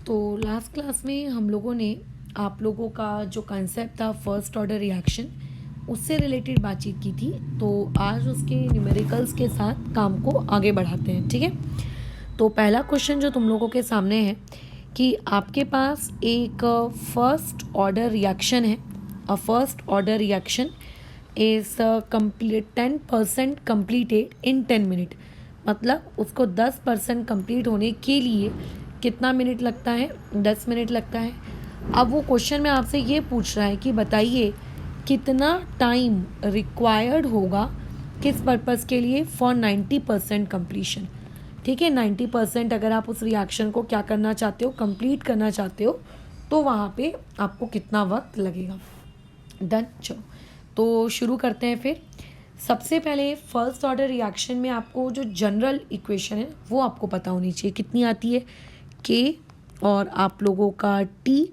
तो last class में हम लोगों ने आप लोगों का जो कंसेप्ट था फर्स्ट ऑर्डर रिएक्शन उससे रिलेटेड बातचीत की थी। तो आज उसके न्यूमेरिकल्स के साथ काम को आगे बढ़ाते हैं, ठीक है। तो पहला क्वेश्चन जो तुम लोगों के सामने है कि आपके पास एक फर्स्ट ऑर्डर रिएक्शन है। A first order reaction is complete 10% completed in 10 minute. मतलब उसको 10% कंप्लीट होने के लिए कितना मिनट लगता है? 10 मिनट लगता है। अब वो क्वेश्चन में आपसे ये पूछ रहा है कि बताइए कितना टाइम रिक्वायर्ड होगा किस पर्पज़ के लिए फॉर 90% कंप्लीशन। ठीक है, 90% अगर आप उस रिएक्शन को क्या करना चाहते हो, कंप्लीट करना चाहते हो, तो वहाँ पे आपको कितना वक्त लगेगा। डन। चलो तो शुरू करते हैं। फिर सबसे पहले फर्स्ट ऑर्डर रिएक्शन में आपको जो जनरल इक्वेशन है वो आपको पता होनी चाहिए। कितनी आती है? के और आप लोगों का टी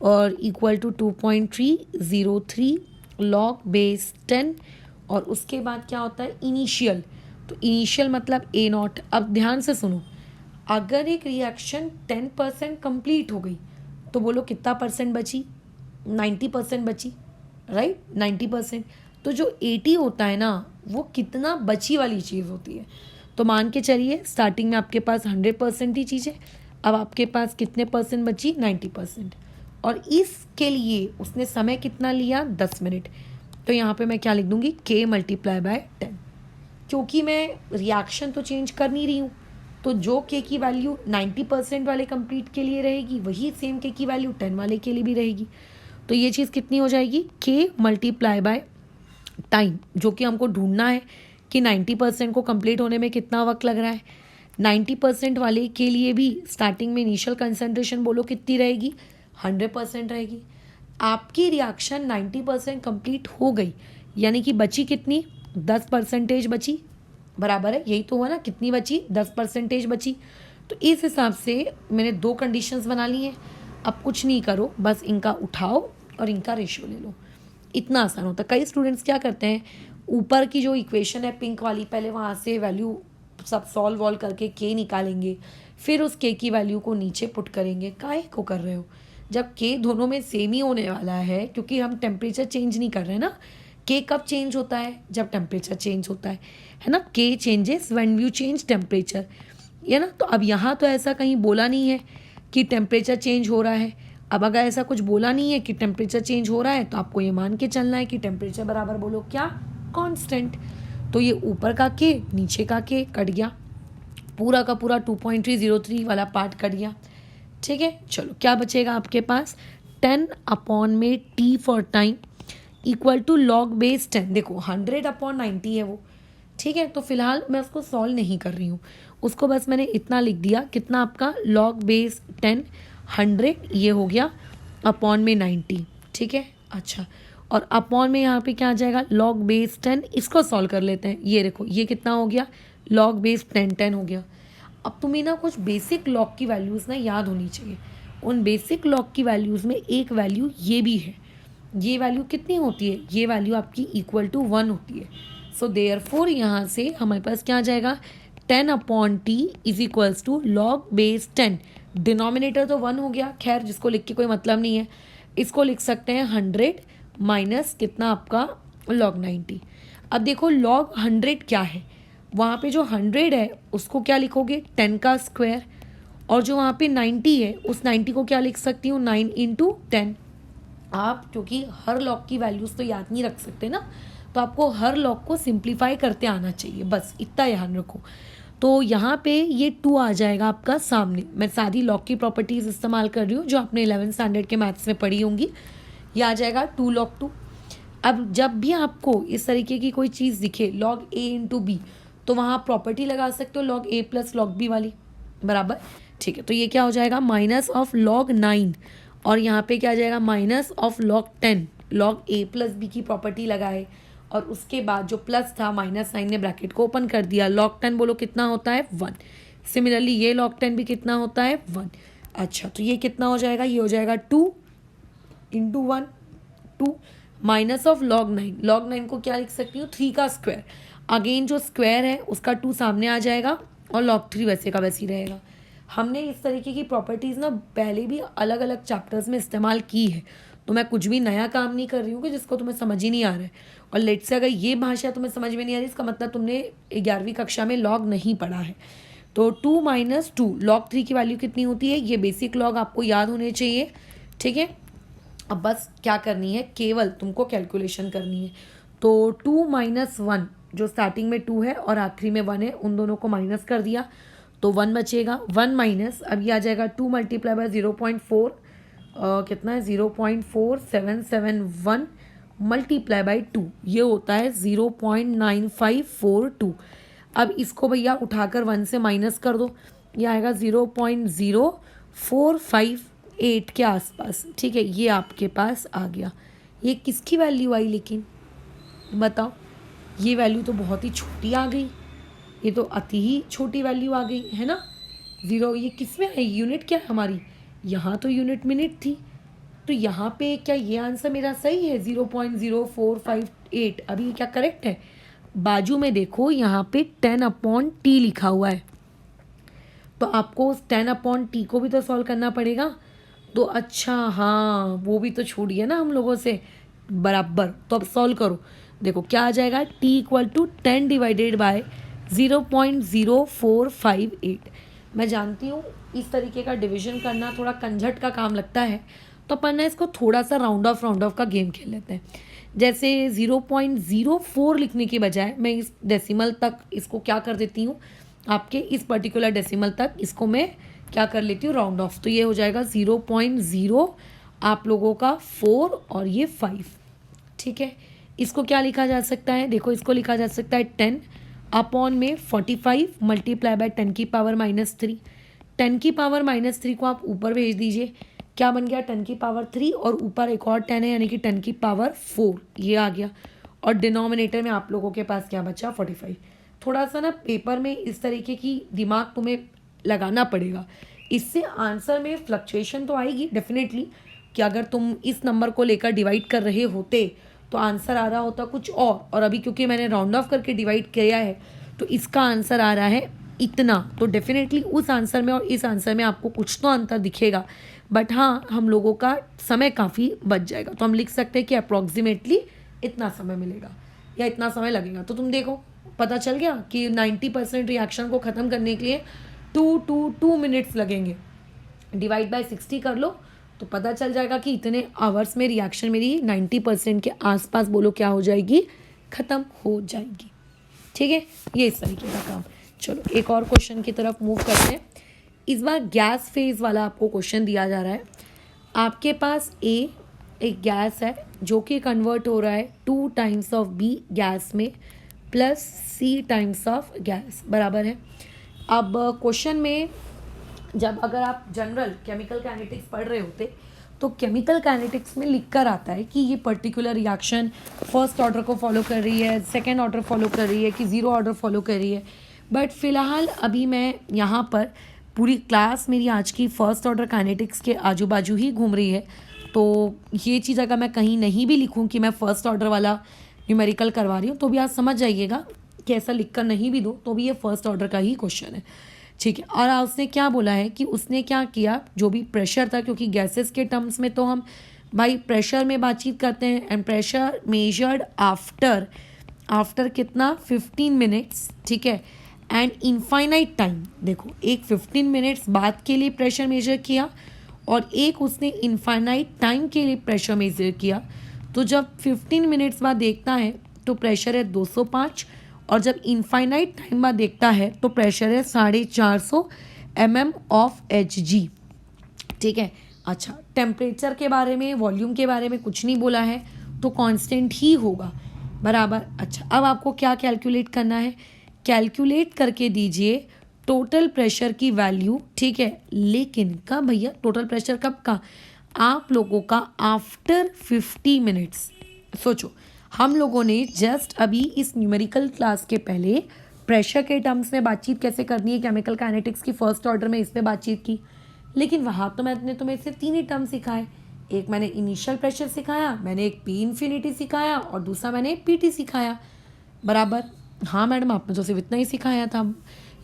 और इक्वल टू 2.303 लॉग बेस 10 और उसके बाद क्या होता है? इनिशियल। तो इनिशियल मतलब ए नॉट। अब ध्यान से सुनो, अगर एक रिएक्शन 10% कंप्लीट हो गई तो बोलो कितना परसेंट बची? 90% बची, राइट। 90%। तो जो 80 होता है ना, वो कितना बची वाली चीज़ होती है। तो मान के चलिए स्टार्टिंग में आपके पास 100% ही चीज़ है। अब आपके पास कितने परसेंट बची? 90%। और इसके लिए उसने समय कितना लिया? 10 मिनट। तो यहाँ पे मैं क्या लिख दूंगी? k multiply by 10। क्योंकि मैं रिएक्शन तो चेंज कर नहीं रही हूँ, तो जो k की वैल्यू 90% वाले कंप्लीट के लिए रहेगी वही सेम k की वैल्यू 10 वाले के लिए भी रहेगी। तो ये चीज़ कितनी हो जाएगी? k मल्टीप्लाई बाय टाइम, जो कि हमको ढूंढना है कि 90% को कंप्लीट होने में कितना वक्त लग रहा है। 90% वाले के लिए भी स्टार्टिंग में इनिशियल कंसंट्रेशन बोलो कितनी रहेगी? 100% रहेगी। आपकी रिएक्शन 90% कंप्लीट हो गई, यानी कि बची कितनी? 10% बची। बराबर है, यही तो हुआ ना। कितनी बची? 10% बची। तो इस हिसाब से मैंने दो कंडीशंस बना ली हैं। अब कुछ नहीं करो, बस इनका उठाओ और इनका रेशियो ले लो। इतना आसान होता है। कई स्टूडेंट्स क्या करते हैं, ऊपर की जो इक्वेशन है पिंक वाली, पहले वहाँ से वैल्यू सब सॉल्व वॉल्व करके के निकालेंगे, फिर उस के की वैल्यू को नीचे पुट करेंगे। काहे को कर रहे हो जब के दोनों में सेम ही होने वाला है? क्योंकि हम टेम्परेचर चेंज नहीं कर रहे हैं ना। के कब चेंज होता है? जब टेम्परेचर चेंज होता है ना। के changes when you change temperature, है ना। तो अब यहाँ तो ऐसा कहीं बोला नहीं है कि टेम्परेचर चेंज हो रहा है। अब अगर ऐसा कुछ बोला नहीं है कि टेम्परेचर चेंज हो रहा है, तो आपको ये मान के चलना है कि टेम्परेचर बराबर बोलो क्या? कांस्टेंट। तो ये ऊपर का के नीचे का के कट गया, पूरा का पूरा 2.303 वाला पार्ट कट गया। ठीक है, चलो क्या बचेगा आपके पास? 10 अपॉन में t for time equal to log base 10। देखो 100/90 है वो, ठीक है। तो फिलहाल मैं उसको सॉल्व नहीं कर रही हूँ, उसको बस मैंने इतना लिख दिया। कितना आपका? लॉग बेस 10 100 ये हो गया अपॉन में 90, ठीक है। अच्छा, और अपॉन में यहाँ पे क्या आ जाएगा? Log base 10। इसको सॉल्व कर लेते हैं। ये देखो ये कितना हो गया? लॉग बेस 10 हो गया। अब तुम्हें ना कुछ बेसिक लॉग की वैल्यूज़ ना याद होनी चाहिए। उन बेसिक लॉग की वैल्यूज़ में एक वैल्यू ये भी है। ये वैल्यू कितनी होती है? ये वैल्यू आपकी इक्वल टू 1 होती है। सो देयरफॉर यहाँ से हमारे पास क्या आ जाएगा? 10/t is equals to log base 10। Denominator तो 1 हो गया, खैर जिसको लिख के कोई मतलब नहीं है। इसको लिख सकते हैं 100 माइनस कितना आपका? लॉग 90। अब देखो लॉग 100 क्या है? वहाँ पे जो 100 है उसको क्या लिखोगे? 10 का स्क्वायर। और जो वहाँ पे 90 है उस 90 को क्या लिख सकती हूँ? 9 × 10। आप क्योंकि हर लॉग की वैल्यूज़ तो याद नहीं रख सकते ना, तो आपको हर लॉग को सिंप्लीफाई करते आना चाहिए, बस इतना ध्यान रखो। तो यहाँ पे ये 2 आ जाएगा आपका सामने। मैं सारी लॉग की प्रॉपर्टीज़ इस्तेमाल कर रही हूँ जो आपने 11th स्टैंडर्ड के मैथ्स में पढ़ी होंगी। ये आ जाएगा 2 log 2। अब जब भी आपको इस तरीके की कोई चीज़ दिखे लॉग a × b, तो वहाँ प्रॉपर्टी लगा सकते हो लॉग a + लॉग b वाली, बराबर। ठीक है, तो ये क्या हो जाएगा? माइनस ऑफ लॉग 9, और यहाँ पे क्या आ जाएगा? Minus of log 10। Log a + b की प्रॉपर्टी लगाए और उसके बाद जो प्लस था माइनस साइन ने ब्रैकेट को ओपन कर दिया। लॉग 10 बोलो कितना होता है? 1। सिमिलरली ये लॉग 10 भी कितना होता है? 1। अच्छा, तो ये कितना हो जाएगा? ये हो जाएगा 2 × 1 2 माइनस ऑफ लॉग 9। लॉग 9 को क्या लिख सकती हूँ? 3 का स्क्वायर। अगेन जो स्क्वायर है उसका 2 सामने आ जाएगा और लॉग 3 वैसे का वैसे ही रहेगा। हमने इस तरीके की प्रॉपर्टीज़ ना पहले भी अलग अलग चैप्टर्स में इस्तेमाल की है, तो मैं कुछ भी नया काम नहीं कर रही हूँ कि जिसको तुम्हें समझ ही नहीं आ रहा है। और लेट से अगर ये भाषा तुम्हें समझ में नहीं आ रही, इसका मतलब तुमने 11वीं कक्षा में लॉग नहीं पढ़ा है। तो 2 माइनस 2 लॉग 3 की वैल्यू कितनी होती है, ये बेसिक लॉग आपको याद होने चाहिए, ठीक है। अब बस क्या करनी है, केवल तुमको कैलकुलेशन करनी है। तो 2 माइनस 1, जो स्टार्टिंग में 2 है और आखिरी में 1 है, उन दोनों को माइनस कर दिया तो 1 बचेगा। 1 माइनस अब ये आ जाएगा 2 मल्टीप्लाई बाय 0.4, कितना है 0.4771 मल्टीप्लाई बाई 2, ये होता है 0.9542। अब इसको भैया उठाकर 1 से माइनस कर दो, ये आएगा 0.0458 के आसपास, ठीक है। ये आपके पास आ गया। ये किसकी वैल्यू आई लेकिन बताओ, ये वैल्यू तो बहुत ही छोटी आ गई, ये तो अति ही छोटी वैल्यू आ गई है ना। ज़ीरो ये किस में है, यूनिट क्या है हमारी, यहाँ तो यूनिट मिनट थी, तो यहाँ पे क्या ये आंसर मेरा सही है 0.0458, अभी क्या करेक्ट है। बाजू में देखो यहाँ पे 10/t लिखा हुआ है, तो आपको उस 10/t को भी तो सॉल्व करना पड़ेगा। तो अच्छा हाँ, वो भी तो छूट गया ना हम लोगों से बराबर। तो अब सॉल्व करो, देखो क्या आ जाएगा, t equal to 10 divided by 0.0458। मैं जानती हूँ इस तरीके का डिवीजन करना थोड़ा कंझट का काम लगता है, तो अपन ना इसको थोड़ा सा राउंड ऑफ का गेम खेल लेते हैं। जैसे 0.04 लिखने के बजाय मैं इस डेसिमल तक इसको क्या कर देती हूँ, आपके इस पर्टिकुलर डेसिमल तक इसको मैं क्या कर लेती हूँ, राउंड ऑफ। तो ये हो जाएगा 0.0 आप लोगों का 4 और ये 5, ठीक है। इसको क्या लिखा जा सकता है, देखो इसको लिखा जा सकता है 10 अपॉन में 45 मल्टीप्लाई बाय 10 की पावर -3। 10 की पावर -3 को आप ऊपर भेज दीजिए, क्या बन गया 10 की पावर 3 और ऊपर एक और 10 है यानी कि 10 की पावर 4, ये आ गया। और डिनोमिनेटर में आप लोगों के पास क्या बचा 45। थोड़ा सा ना पेपर में इस तरीके की दिमाग तुम्हें लगाना पड़ेगा, इससे आंसर में फ्लक्चुएशन तो आएगी डेफिनेटली, कि अगर तुम इस नंबर को लेकर डिवाइड कर रहे होते तो आंसर आ रहा होता कुछ और अभी क्योंकि मैंने राउंड ऑफ करके डिवाइड किया है तो इसका आंसर आ रहा है इतना। तो डेफिनेटली उस आंसर में और इस आंसर में आपको कुछ तो अंतर दिखेगा, बट हाँ हम लोगों का समय काफ़ी बच जाएगा। तो हम लिख सकते हैं कि अप्रॉक्सीमेटली इतना समय मिलेगा या इतना समय लगेगा। तो तुम देखो पता चल गया कि 90% रिएक्शन को ख़त्म करने के लिए 2 मिनट्स लगेंगे। डिवाइड बाय 60 कर लो तो पता चल जाएगा कि इतने आवर्स में रिएक्शन मेरी 90% के आसपास बोलो क्या हो जाएगी, ख़त्म हो जाएगी, ठीक है। ये इस तरीके का काम। चलो एक और क्वेश्चन की तरफ मूव करते हैं। इस बार गैस फेज वाला आपको क्वेश्चन दिया जा रहा है। आपके पास एक गैस है जो कि कन्वर्ट हो रहा है 2 टाइम्स ऑफ B गैस में plus C times of gas बराबर है। अब क्वेश्चन में जब अगर आप जनरल केमिकल काइनेटिक्स पढ़ रहे होते तो केमिकल काइनेटिक्स में लिख कर आता है कि ये पर्टिकुलर रिएक्शन फर्स्ट ऑर्डर को फॉलो कर रही है, सेकेंड ऑर्डर फॉलो कर रही है कि ज़ीरो ऑर्डर फॉलो कर रही है। बट फ़िलहाल अभी मैं यहाँ पर पूरी क्लास मेरी आज की फ़र्स्ट ऑर्डर काइनेटिक्स के आजू बाजू ही घूम रही है, तो ये चीज़ अगर मैं कहीं नहीं भी लिखूँ कि मैं फ़र्स्ट ऑर्डर वाला न्यूमेरिकल करवा रही हूँ तो भी आप समझ जाइएगा कि ऐसा लिख कर नहीं भी दो तो भी ये फर्स्ट ऑर्डर का ही क्वेश्चन है, ठीक है। और उसने क्या बोला है कि उसने क्या किया, जो भी प्रेशर था, क्योंकि गैसेस के टर्म्स में तो हम भाई प्रेशर में बातचीत करते हैं, एंड प्रेशर मेजर्ड आफ्टर कितना 15 मिनट्स, ठीक है, एंड इनफाइनाइट टाइम। देखो एक 15 मिनट्स बाद के लिए प्रेशर मेजर किया और एक उसने इनफाइनाइट टाइम के लिए प्रेशर मेजर किया। तो जब 15 मिनट्स बाद देखता है तो प्रेशर है 205 और जब इनफाइनाइट टाइम बाद देखता है तो प्रेशर है 450 mm ऑफ Hg, ठीक है। अच्छा टेम्परेचर के बारे में, वॉल्यूम के बारे में कुछ नहीं बोला है तो कांस्टेंट ही होगा बराबर। अच्छा अब आपको क्या कैलकुलेट करना है, कैलकुलेट करके दीजिए टोटल प्रेशर की वैल्यू, ठीक है। लेकिन कब भैया, टोटल प्रेशर कब का, आप लोगों का आफ्टर 50 मिनट्स। सोचो हम लोगों ने जस्ट अभी इस न्यूमेरिकल क्लास के पहले प्रेशर के टर्म्स में बातचीत कैसे करनी है केमिकल काइनेटिक्स की फर्स्ट ऑर्डर में इस पर बातचीत की, लेकिन वहाँ तो मैंने तुम्हें सिर्फ 3 ही टर्म सिखाए। एक मैंने इनिशियल प्रेशर सिखाया, मैंने एक P इन्फिनिटी सिखाया और दूसरा मैंने PT सिखाया बराबर। हाँ मैडम आपने तो सिर्फ इतना ही सिखाया था,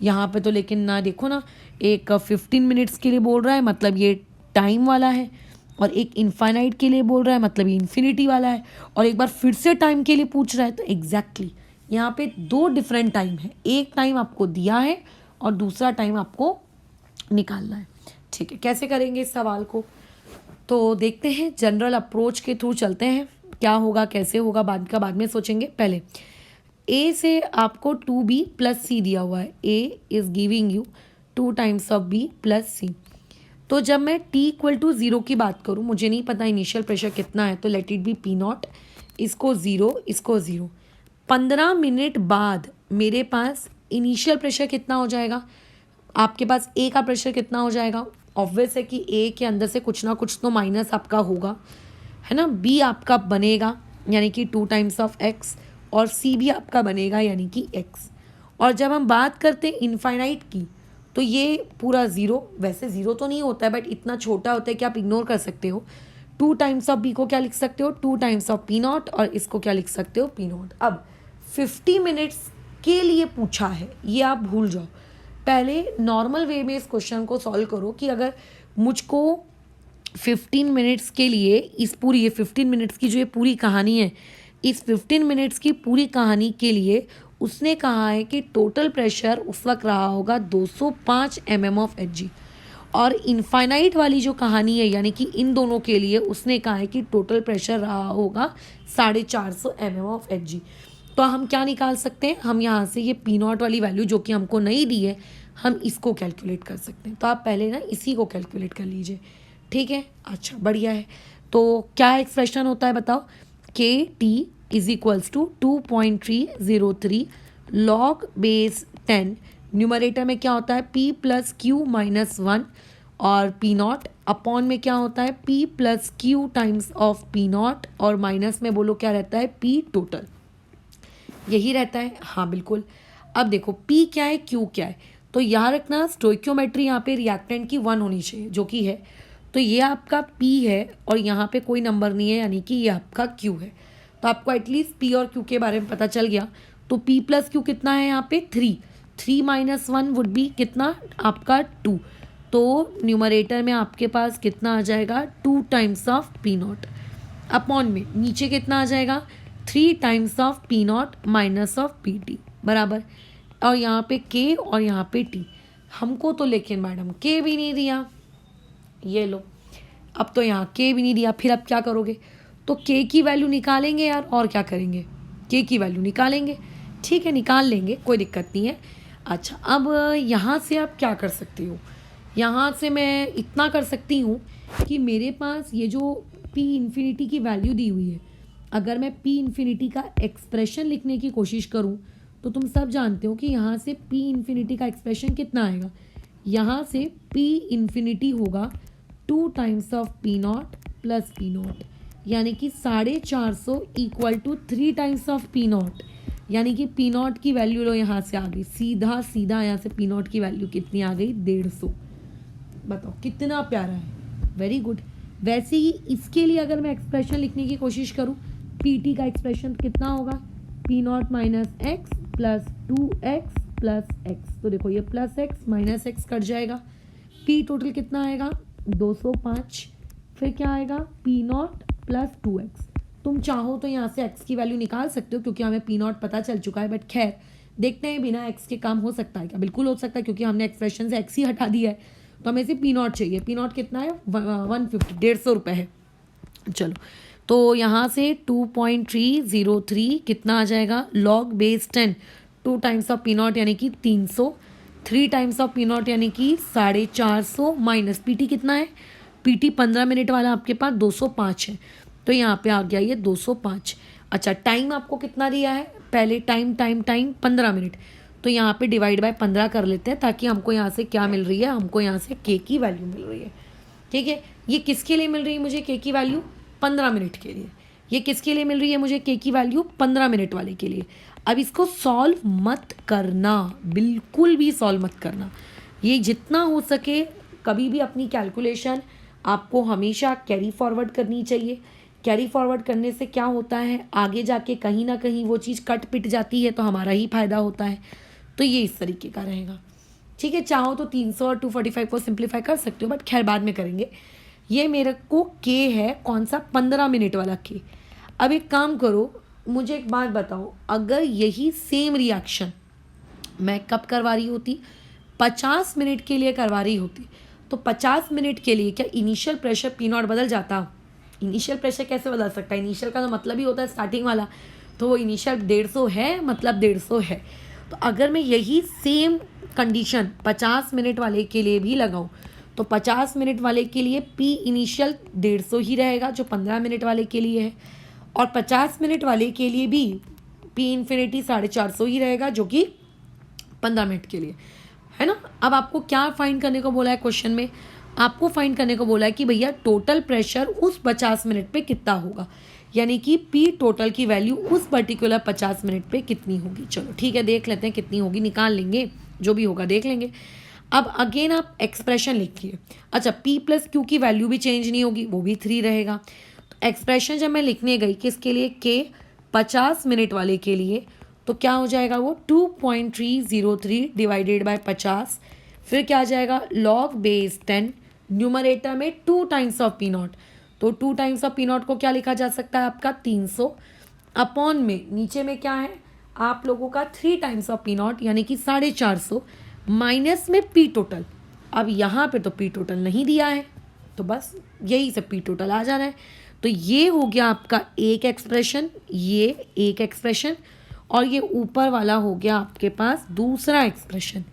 यहाँ पे तो लेकिन ना, देखो ना, एक 15 मिनट्स के लिए बोल रहा है मतलब ये टाइम वाला है, और एक इनफाइनाइट के लिए बोल रहा है मतलब ये इन्फिनिटी वाला है, और एक बार फिर से टाइम के लिए पूछ रहा है। तो एग्जैक्टली यहाँ पे दो डिफरेंट टाइम है, एक टाइम आपको दिया है और दूसरा टाइम आपको निकालना है। ठीक है, कैसे करेंगे इस सवाल को, तो देखते हैं, जनरल अप्रोच के थ्रू चलते हैं। क्या होगा कैसे होगा बाद में सोचेंगे। पहले ए से आपको 2b प्लस सी दिया हुआ है, A is giving you 2 times of B plus C. तो जब मैं t इक्वल टू 0 की बात करूँ, मुझे नहीं पता इनिशियल प्रेशर कितना है, तो let it be P not, इसको 0 इसको 0। 15 मिनट बाद मेरे पास इनिशियल प्रेशर कितना हो जाएगा, आपके पास ए का प्रेशर कितना हो जाएगा। ऑब्वियस है कि ए के अंदर से कुछ ना कुछ तो माइनस आपका होगा, है ना। बी आपका बनेगा यानी कि 2 टाइम्स ऑफ एक्स, और सी भी आपका बनेगा यानी कि एक्स। और जब हम बात करते हैं इनफाइनाइट की, तो ये पूरा 0, वैसे 0 तो नहीं होता है बट इतना छोटा होता है कि आप इग्नोर कर सकते हो। 2 टाइम्स ऑफ बी को क्या लिख सकते हो, 2 टाइम्स ऑफ पी नॉट, और इसको क्या लिख सकते हो, पी नॉट। अब 50 मिनट्स के लिए पूछा है, ये आप भूल जाओ। पहले नॉर्मल वे में इस क्वेश्चन को सॉल्व करो कि अगर मुझको 15 मिनट्स के लिए इस पूरी ये 15 मिनट्स की जो ये पूरी कहानी है, इस 15 मिनट्स की पूरी कहानी के लिए उसने कहा है कि टोटल प्रेशर उस वक्त रहा होगा 205 mm ऑफ एच, और इनफाइनाइट वाली जो कहानी है यानी कि इन दोनों के लिए उसने कहा है कि टोटल प्रेशर रहा होगा 450 mm ऑफ एच। तो हम क्या निकाल सकते हैं, हम यहाँ से ये पी नॉट वाली वैल्यू जो कि हमको नहीं दी है, हम इसको कैलकुलेट कर सकते हैं। तो आप पहले ना इसी को कैलकुलेट कर लीजिए, ठीक है। अच्छा, बढ़िया है। तो क्या एक्सप्रेशन होता है बताओ, K t is equals to 2.303 log base 10, numerator में क्या होता है p प्लस क्यू माइनस 1, और पी नॉट अपॉन में क्या होता है p plus Q times of p not, और माइनस में बोलो क्या रहता है p टोटल, यही रहता है। हाँ बिल्कुल। अब देखो p क्या है q क्या है, तो याद रखना स्टोइक्योमेट्री यहाँ पे रिएक्टेंट की 1 होनी चाहिए जो कि है, तो ये आपका p है और यहाँ पे कोई नंबर नहीं है यानी कि ये आपका q है। तो आपको एटलीस्ट p और q के बारे में पता चल गया। तो p प्लस क्यू कितना है यहाँ पे 3 माइनस 1 वुड बी कितना आपका 2, तो न्यूमरेटर में आपके पास कितना आ जाएगा 2 times of p not, upon में नीचे कितना आ जाएगा 3 times of p not minus of P T बराबर, और यहाँ पे k और यहाँ पे t। हमको तो लेकिन मैडम k भी नहीं दिया, ये लो, अब तो यहाँ k भी नहीं दिया, फिर अब क्या करोगे, तो k की वैल्यू निकालेंगे यार, और क्या करेंगे, k की वैल्यू निकालेंगे। ठीक है, निकाल लेंगे, कोई दिक्कत नहीं है। अच्छा, अब यहाँ से आप क्या कर सकती हो, यहाँ से मैं इतना कर सकती हूँ कि मेरे पास ये जो p इन्फिनिटी की वैल्यू दी हुई है, अगर मैं p इन्फिनिटी का एक्सप्रेशन लिखने की कोशिश करूँ तो तुम सब जानते हो कि यहाँ से p इन्फिनिटी का एक्सप्रेशन कितना आएगा, यहाँ से p इन्फिनिटी होगा 2 times of p not plus p not, यानी कि 450 equal to 3 times of p not, यानी कि पी नॉट की वैल्यू लो यहाँ से आ गई, सीधा सीधा यहाँ से पी नॉट की वैल्यू कितनी आ गई 150। बताओ कितना प्यारा है, वेरी गुड। वैसे ही इसके लिए अगर मैं एक्सप्रेशन लिखने की कोशिश करूँ, पी टी का एक्सप्रेशन कितना होगा, P not minus x plus 2x plus x, तो देखो ये plus x minus x cut जाएगा, पी टोटल कितना आएगा 205, फिर क्या आएगा पी नॉट प्लस 2x। तुम चाहो तो यहाँ से x की वैल्यू निकाल सकते हो क्योंकि हमें पी नॉट पता चल चुका है, बट खैर देखते हैं बिना x के काम हो सकता है क्या, बिल्कुल हो सकता है क्योंकि हमने एक्सप्रेशन से x ही हटा दिया है, तो हमें सिर्फ पी नॉट चाहिए। पी नॉट कितना है 150, 150 रुपये है। चलो, तो यहाँ से 2.303 कितना आ जाएगा log base 10, 2 times of p not यानी कि 300, 3 टाइम्स ऑफ पी नॉट यानी कि 450, माइनस पी टी कितना है, पी टी 15 मिनट वाला आपके पास 205 है, तो यहाँ पे आ गया ये 205। अच्छा, टाइम आपको कितना दिया है, पहले टाइम 15 मिनट, तो यहाँ पे डिवाइड बाय 15 कर लेते हैं ताकि हमको यहाँ से क्या मिल रही है, हमको यहाँ से k की वैल्यू मिल रही है। ठीक है, ये किसके लिए मिल रही है मुझे k की वैल्यू, 15 मिनट के लिए। ये किसके लिए मिल रही है मुझे k की वैल्यू, 15 मिनट वाले के लिए। अब इसको सॉल्व मत करना, बिल्कुल भी सॉल्व मत करना, ये जितना हो सके कभी भी अपनी कैलकुलेशन आपको हमेशा कैरी फॉरवर्ड करनी चाहिए। कैरी फॉरवर्ड करने से क्या होता है, आगे जाके कहीं ना कहीं वो चीज़ कट पिट जाती है तो हमारा ही फायदा होता है। तो ये इस तरीके का रहेगा। ठीक है, चाहो तो 300 और 245 को सिंप्लीफाई कर सकते हो, बट खैर बाद में करेंगे। ये मेरे को के है कौन सा, 15 मिनट वाला के। अब एक काम करो, मुझे एक बात बताओ, अगर यही सेम रिएक्शन मैं कब करवा रही होती, 50 मिनट के लिए करवा रही होती, तो 50 मिनट के लिए क्या इनिशियल प्रेशर पी नॉट बदल जाता? इनिशियल प्रेशर कैसे बदल सकता है? इनिशियल का तो मतलब ही होता है स्टार्टिंग वाला, तो वो इनिशियल 150 है, मतलब 150 है। तो अगर मैं यही सेम कंडीशन 50 मिनट वाले के लिए भी लगाऊं, तो 50 मिनट वाले के लिए पी इनिशियल 150 ही रहेगा, जो 15 मिनट वाले के लिए है, और 50 मिनट वाले के लिए भी पी इन्फिनिटी 450 ही रहेगा, जो कि 15 मिनट के लिए है ना। अब आपको क्या फाइंड करने को बोला है क्वेश्चन में? आपको फाइंड करने को बोला है कि भैया टोटल प्रेशर उस 50 मिनट पे कितना होगा, यानी कि पी टोटल की वैल्यू उस पर्टिकुलर 50 मिनट पे कितनी होगी। चलो ठीक है, देख लेते हैं कितनी होगी, निकाल लेंगे, जो भी होगा देख लेंगे। अब अगेन आप एक्सप्रेशन लिखिए। अच्छा, पी प्लस क्यू की वैल्यू भी चेंज नहीं होगी, वो भी 3 रहेगा। तो एक्सप्रेशन जब मैं लिखने गई किसके लिए, के 50 मिनट वाले के लिए, तो क्या हो जाएगा वो 2.303 डिवाइडेड बाय 50, फिर क्या आ जाएगा लॉग बेस 10, न्यूमरेटर में 2 टाइम्स ऑफ पी नॉट, तो 2 टाइम्स ऑफ पी नॉट को क्या लिखा जा सकता है आपका 300, अपॉन में नीचे में क्या है आप लोगों का 3 टाइम्स ऑफ पी नॉट यानी कि 450, माइनस में पी टोटल। अब यहाँ पे तो पी टोटल नहीं दिया है, तो बस यही सब पी टोटल आ जाना है। तो ये हो गया आपका एक एक्सप्रेशन, ये एक एक्सप्रेशन, और ये ऊपर वाला हो गया आपके पास दूसरा एक्सप्रेशन।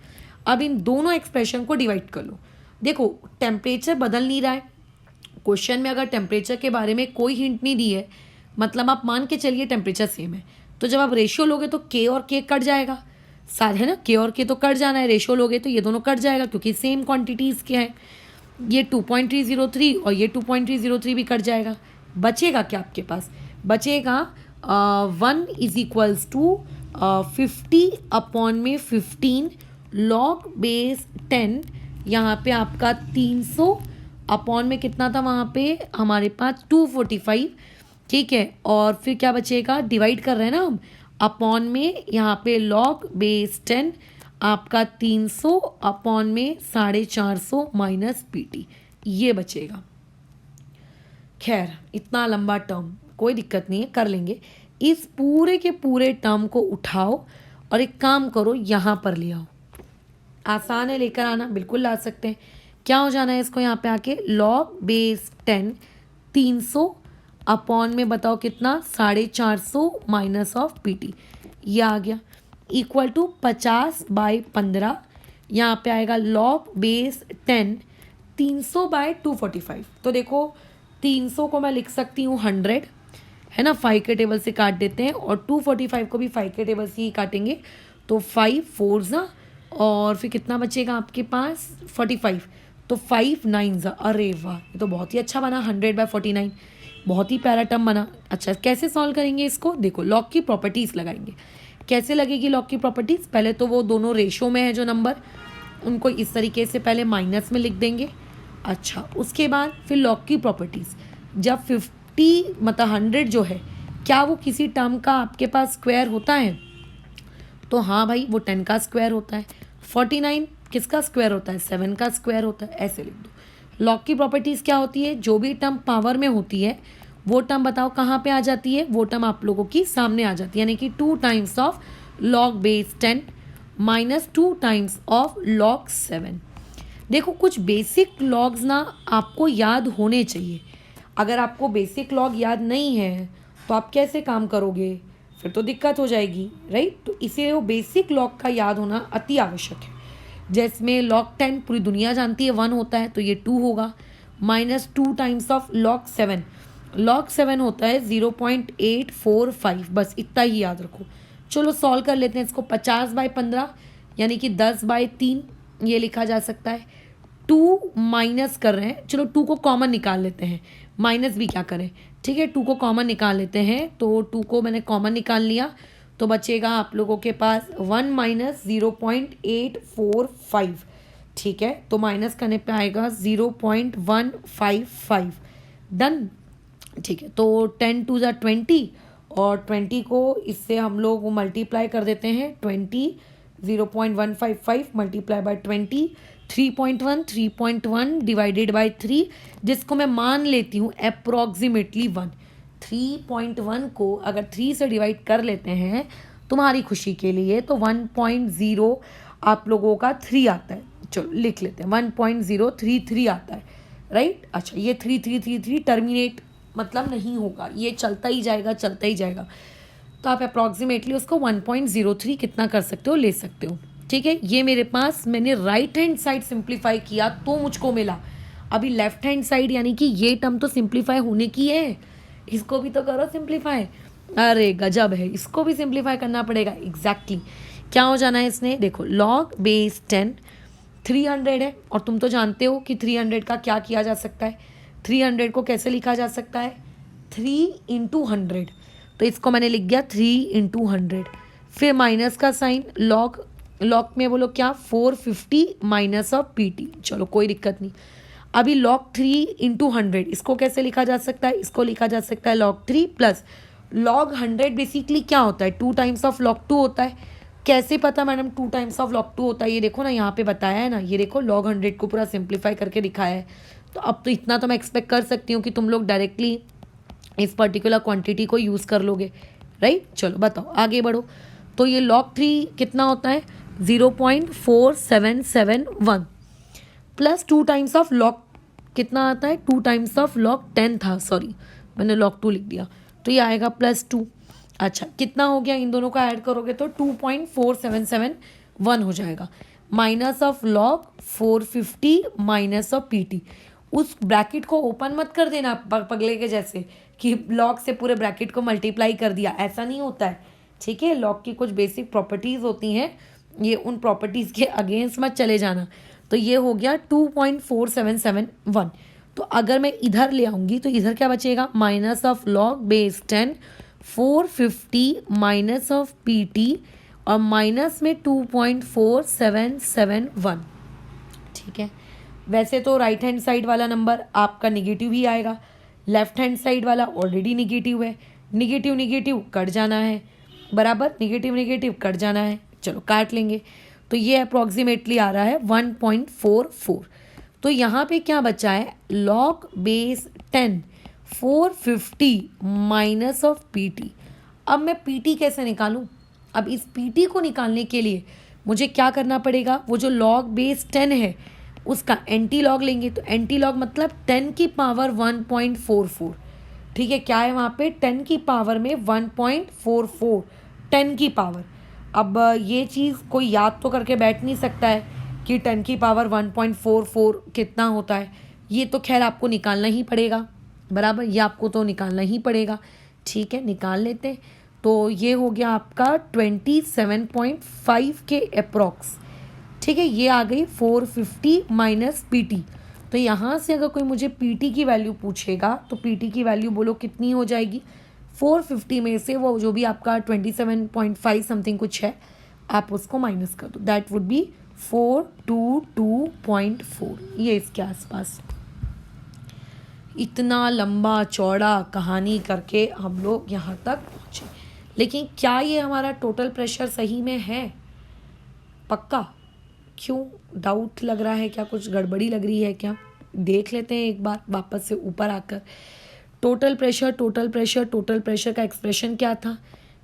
अब इन दोनों एक्सप्रेशन को डिवाइड कर लो। देखो टेम्परेचर बदल नहीं रहा है, क्वेश्चन में अगर टेम्परेचर के बारे में कोई हिंट नहीं दी है, मतलब आप मान के चलिए टेम्परेचर सेम है, तो जब आप रेशियो लोगे तो के और के कट जाएगा, साथ है ना, के और के तो कट जाना है, रेशियो लोगे तो ये दोनों कट जाएगा क्योंकि सेम क्वांटिटीज़ के हैं। ये 2.303 और ये 2.303 भी कट जाएगा। बचेगा क्या आपके पास, बचेगा 1 इज इक्वल्स टू 50 अपॉन में 15 लॉग बेस 10, यहाँ पे आपका 300 अपॉन में कितना था वहाँ पे हमारे पास 245, ठीक है, और फिर क्या बचेगा, डिवाइड कर रहे हैं ना हम, अपॉन में यहाँ पे लॉग बेस 10 आपका 300 अपॉन में 450 माइनस पीटी, ये बचेगा। खैर इतना लंबा टर्म कोई दिक्कत नहीं है, कर लेंगे। इस पूरे के पूरे टर्म को उठाओ और एक काम करो यहाँ पर ले आओ, आसान है लेकर आना, बिल्कुल ला सकते हैं। क्या हो जाना है इसको यहाँ पे आके, लॉग बेस 10 300 अपॉन में बताओ कितना 450 माइनस ऑफ पीटी, ये आ गया, इक्वल टू 50/15, यहाँ पे आएगा लॉग बेस 10 300 बाय 245। तो देखो 300 को मैं लिख सकती हूँ 100, है ना, 5 के टेबल से काट देते हैं, और 245 को भी 5 के टेबल से ही काटेंगे, तो 5 4 और फिर कितना बचेगा आपके पास 45, तो 5 9, अरे वाह ये तो बहुत ही अच्छा बना, 100/49, बहुत ही प्यारा टर्म बना। अच्छा कैसे सॉल्व करेंगे इसको, देखो लॉग की प्रॉपर्टीज़ लगाएंगे। कैसे लगेगी लॉग की प्रॉपर्टीज़, पहले तो वो दोनों रेशो में है जो नंबर, उनको इस तरीके से पहले माइनस में लिख देंगे। अच्छा उसके बाद फिर लॉग की प्रॉपर्टीज़, जब 50 मतलब 100 जो है, क्या वो किसी टर्म का आपके पास स्क्वायर होता है, तो हाँ भाई वो 10 का स्क्वायर होता है। 49 किसका स्क्वायर होता है, 7 का स्क्वायर होता है, ऐसे लिख दो। लॉग की प्रॉपर्टीज़ क्या होती है, जो भी टर्म पावर में होती है वो टर्म बताओ कहाँ पे आ जाती है, वो टर्म आप लोगों की सामने आ जाती है, यानी कि 2 times of log base 10 minus 2 times of log 7। देखो कुछ बेसिक लॉग्स ना आपको याद होने चाहिए, अगर आपको बेसिक लॉग याद नहीं है तो आप कैसे काम करोगे, फिर तो दिक्कत हो जाएगी, राइट। तो इसीलिए वो बेसिक लॉग का याद होना अति आवश्यक है। जिसमें लॉग 10 पूरी दुनिया जानती है 1 होता है, तो ये 2 होगा, minus 2 times of log 7, log 7 होता है 0.845, बस इतना ही याद रखो। चलो सॉल्व कर लेते हैं इसको, 50/15 यानी कि 10/3 ये लिखा जा सकता है। 2 माइनस कर रहे हैं, चलो 2 को कॉमन निकाल लेते हैं, माइनस भी क्या करें, ठीक है 2 को कॉमन निकाल लेते हैं, तो 2 को मैंने कॉमन निकाल लिया, तो बचेगा आप लोगों के पास 1 माइनस 0.845, ठीक है, तो माइनस करने पे आएगा 0.155, डन, ठीक है। तो 10 2 20 और 20 को इससे हम लोग मल्टीप्लाई कर देते हैं, 20 0.155 मल्टीप्लाई बाय 20, 3.1 डिवाइडेड बाय 3, जिसको मैं मान लेती हूँ अप्रॉक्सीमेटली 1। 3.1 को अगर 3 से डिवाइड कर लेते हैं तुम्हारी खुशी के लिए तो 1.0 आप लोगों का 3 आता है। चलो लिख लेते हैं, 1.033 आता है, राइट। अच्छा, ये 3333 टर्मिनेट मतलब नहीं होगा, ये चलता ही जाएगा चलता ही जाएगा। तो आप अप्रॉक्सीमेटली उसको 1.03 कितना कर सकते हो, ले सकते हो। ठीक है, ये मेरे पास मैंने राइट हैंड साइड सिंप्लीफाई किया तो मुझको मिला। अभी लेफ्ट हैंड साइड यानी कि ये टर्म तो सिंप्लीफाई होने की है, इसको भी तो करो सिंप्लीफाई। अरे गजब है, इसको भी सिंप्लीफाई करना पड़ेगा। एग्जैक्टली क्या हो जाना है इसने, देखो log बेस 10 300 है, और तुम तो जानते हो कि 300 का क्या किया जा सकता है। 300 को कैसे लिखा जा सकता है, 3 इंटू 100। तो इसको मैंने लिख दिया 3 इंटू 100। फिर माइनस का साइन, लॉग में बोलो क्या, 450 माइनस ऑफ PT। चलो कोई दिक्कत नहीं। अभी log 3 इंटू 100 इसको कैसे लिखा जा सकता है, इसको लिखा जा सकता है log 3 प्लस log 100 बेसिकली क्या होता है, 2 टाइम्स ऑफ log 2 होता है। कैसे पता मैडम 2 टाइम्स ऑफ log 2 होता है, ये देखो ना यहाँ पे बताया है ना, ये देखो log 100 को पूरा सिंप्लीफाई करके दिखाया है। तो अब तो इतना तो मैं एक्सपेक्ट कर सकती हूँ कि तुम लोग डायरेक्टली इस पर्टिकुलर क्वांटिटी को यूज़ कर लोगे, राइट। चलो बताओ आगे बढ़ो। तो ये log 3 कितना होता है, 0.4771 प्लस 2 टाइम्स ऑफ log कितना आता है, 2 टाइम्स ऑफ log 10 था, सॉरी मैंने log 2 लिख दिया, तो ये आएगा +2। अच्छा कितना हो गया, इन दोनों का ऐड करोगे तो 2.4771 हो जाएगा, minus of log 450 minus of PT। उस ब्रैकेट को ओपन मत कर देना पगले के जैसे कि log से पूरे ब्रैकेट को मल्टीप्लाई कर दिया, ऐसा नहीं होता है। ठीक है, log की कुछ बेसिक प्रॉपर्टीज़ होती हैं, ये उन प्रॉपर्टीज़ के अगेंस्ट मत चले जाना। तो ये हो गया 2.4771। तो अगर मैं इधर ले आऊँगी तो इधर क्या बचेगा, minus of log base 10 450 minus of PT और माइनस में 2.4771। ठीक है, वैसे तो राइट हैंड साइड वाला नंबर आपका निगेटिव ही आएगा, लेफ्ट हैंड साइड वाला ऑलरेडी निगेटिव है। निगेटिव निगेटिव कट जाना है, बराबर, निगेटिव निगेटिव कट जाना है। चलो काट लेंगे, तो ये अप्रॉक्सीमेटली आ रहा है 1.44। तो यहाँ पे क्या बचा है, log base 10 450 minus of PT। अब मैं PT कैसे निकालूं, अब इस PT को निकालने के लिए मुझे क्या करना पड़ेगा, वो जो log बेस 10 है उसका एंटी लॉग लेंगे। तो एंटी लॉग मतलब 10 की पावर 1.44। ठीक है, क्या है वहाँ पे, 10 की पावर में 1.44, 10 की पावर। अब ये चीज़ कोई याद तो करके बैठ नहीं सकता है कि 10 की पावर 1.44 कितना होता है, ये तो खैर आपको निकालना ही पड़ेगा, बराबर, ये आपको तो निकालना ही पड़ेगा। ठीक है, निकाल लेते हैं। तो ये हो गया आपका 27.5 के अप्रॉक्स। ठीक है, ये आ गई 450 माइनस PT। तो यहाँ से अगर कोई मुझे PT की वैल्यू पूछेगा तो PT की वैल्यू बोलो कितनी हो जाएगी, 450 में से वो जो भी आपका 27.5 समथिंग कुछ है आप उसको माइनस कर दो, दैट वुड बी 422.4, ये इसके आसपास। इतना लंबा चौड़ा कहानी करके हम लोग यहाँ तक पहुँचे, लेकिन क्या ये हमारा टोटल प्रेशर सही में है, पक्का? क्यों डाउट लग रहा है, क्या कुछ गड़बड़ी लग रही है क्या? देख लेते हैं एक बार वापस से ऊपर आकर। टोटल प्रेशर का एक्सप्रेशन क्या था,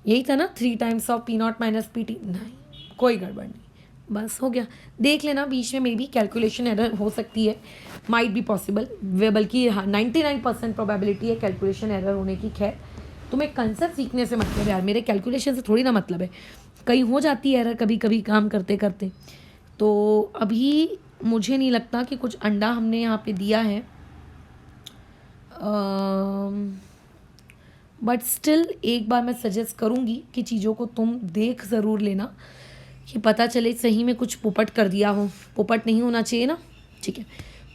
यही था ना, 3 times of P0 minus PT। नहीं, कोई गड़बड़ नहीं, बस हो गया। देख लेना, बीच में मे बी कैलकुलेशन एरर हो सकती है, माइट बी पॉसिबल, बल्कि 99% प्रोबेबिलिटी है कैलकुलेशन एरर होने की। खैर तुम्हें कंसेप्ट सीखने से मतलब है यार, मेरे कैलकुलेशन से थोड़ी ना मतलब है, कहीं हो जाती है एरर कभी कभी काम करते करते। तो अभी मुझे नहीं लगता कि कुछ अंडा हमने यहाँ पे दिया है, बट स्टिल एक बार मैं सजेस्ट करूँगी कि चीज़ों को तुम देख ज़रूर लेना कि पता चले सही में कुछ पोपट कर दिया हो, पोपट नहीं होना चाहिए ना। ठीक है,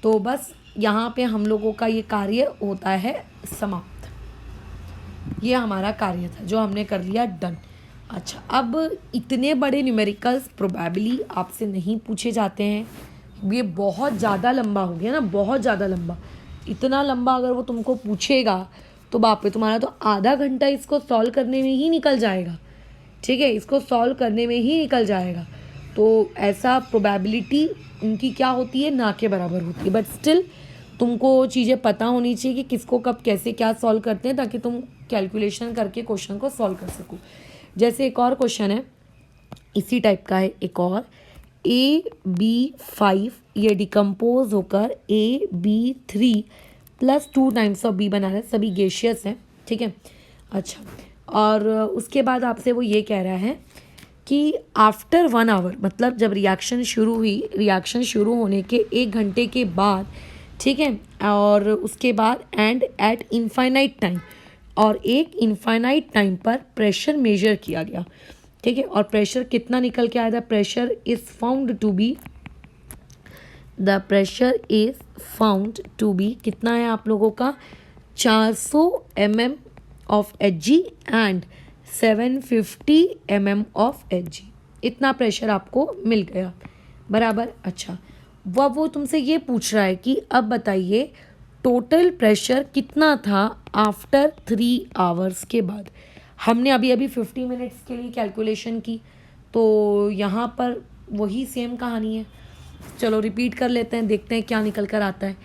तो बस यहाँ पे हम लोगों का ये कार्य होता है समाप्त, ये हमारा कार्य था जो हमने कर लिया, डन। अच्छा, अब इतने बड़े न्यूमेरिकल्स प्रोबेबली आपसे नहीं पूछे जाते हैं, ये बहुत ज़्यादा लंबा हो गया ना, बहुत ज़्यादा लंबा। इतना लंबा अगर वो तुमको पूछेगा तो बाप रे, तुम्हारा तो आधा घंटा इसको सॉल्व करने में ही निकल जाएगा। ठीक है, इसको सॉल्व करने में ही निकल जाएगा। तो ऐसा प्रोबेबिलिटी उनकी क्या होती है, ना के बराबर होती है। बट स्टिल तुमको चीज़ें पता होनी चाहिए कि किसको कब कैसे क्या सॉल्व करते हैं, ताकि तुम कैलकुलेशन करके क्वेश्चन को सॉल्व कर सको। जैसे एक और क्वेश्चन है इसी टाइप का है, एक और AB5 ये डिकम्पोज होकर AB3 plus 2 times of B बना रहा है, सभी गैसियस हैं, ठीक है। अच्छा, और उसके बाद आपसे वो ये कह रहा है कि आफ्टर 1 आवर, मतलब जब रिएक्शन शुरू हुई, रिएक्शन शुरू होने के 1 घंटे के बाद, ठीक है, और उसके बाद एंड एट इनफाइनाइट टाइम, और एक इनफाइनाइट टाइम पर प्रेशर मेजर किया गया, ठीक है। और प्रेशर कितना निकल के आया था, pressure is found to be, the pressure is found to be कितना है आप लोगों का, 400 mm of Hg and 750 mm of Hg, इतना प्रेशर आपको मिल गया, बराबर। अच्छा, वो तुमसे ये पूछ रहा है कि अब बताइए टोटल प्रेशर कितना था आफ्टर 3 आवर्स के बाद। हमने अभी 50 मिनट्स के लिए कैलकुलेशन की, तो यहाँ पर वही सेम कहानी है। चलो रिपीट कर लेते हैं, देखते हैं क्या निकल कर आता है।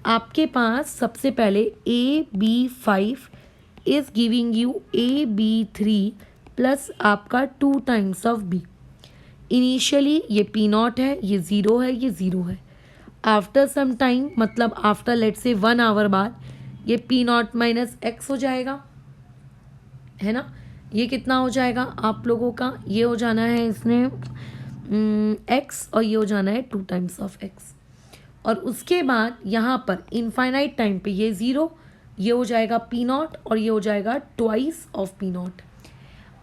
आपके पास सबसे पहले AB5 is giving you AB3 plus आपका 2 टाइम्स ऑफ बी। इनिशियली ये P0 है, ये 0 है, ये 0 है। आफ्टर सम टाइम, मतलब आफ्टर लेट से 1 आवर बाद, ये P0 माइनस एक्स हो जाएगा, है ना। ये कितना हो जाएगा आप लोगों का, ये हो जाना है इसने एक्स, और ये हो जाना है 2 टाइम्स ऑफ एक्स। और उसके बाद यहाँ पर इनफाइनाइट टाइम पे ये 0, ये हो जाएगा P0, और ये हो जाएगा ट्वाइस ऑफ P0।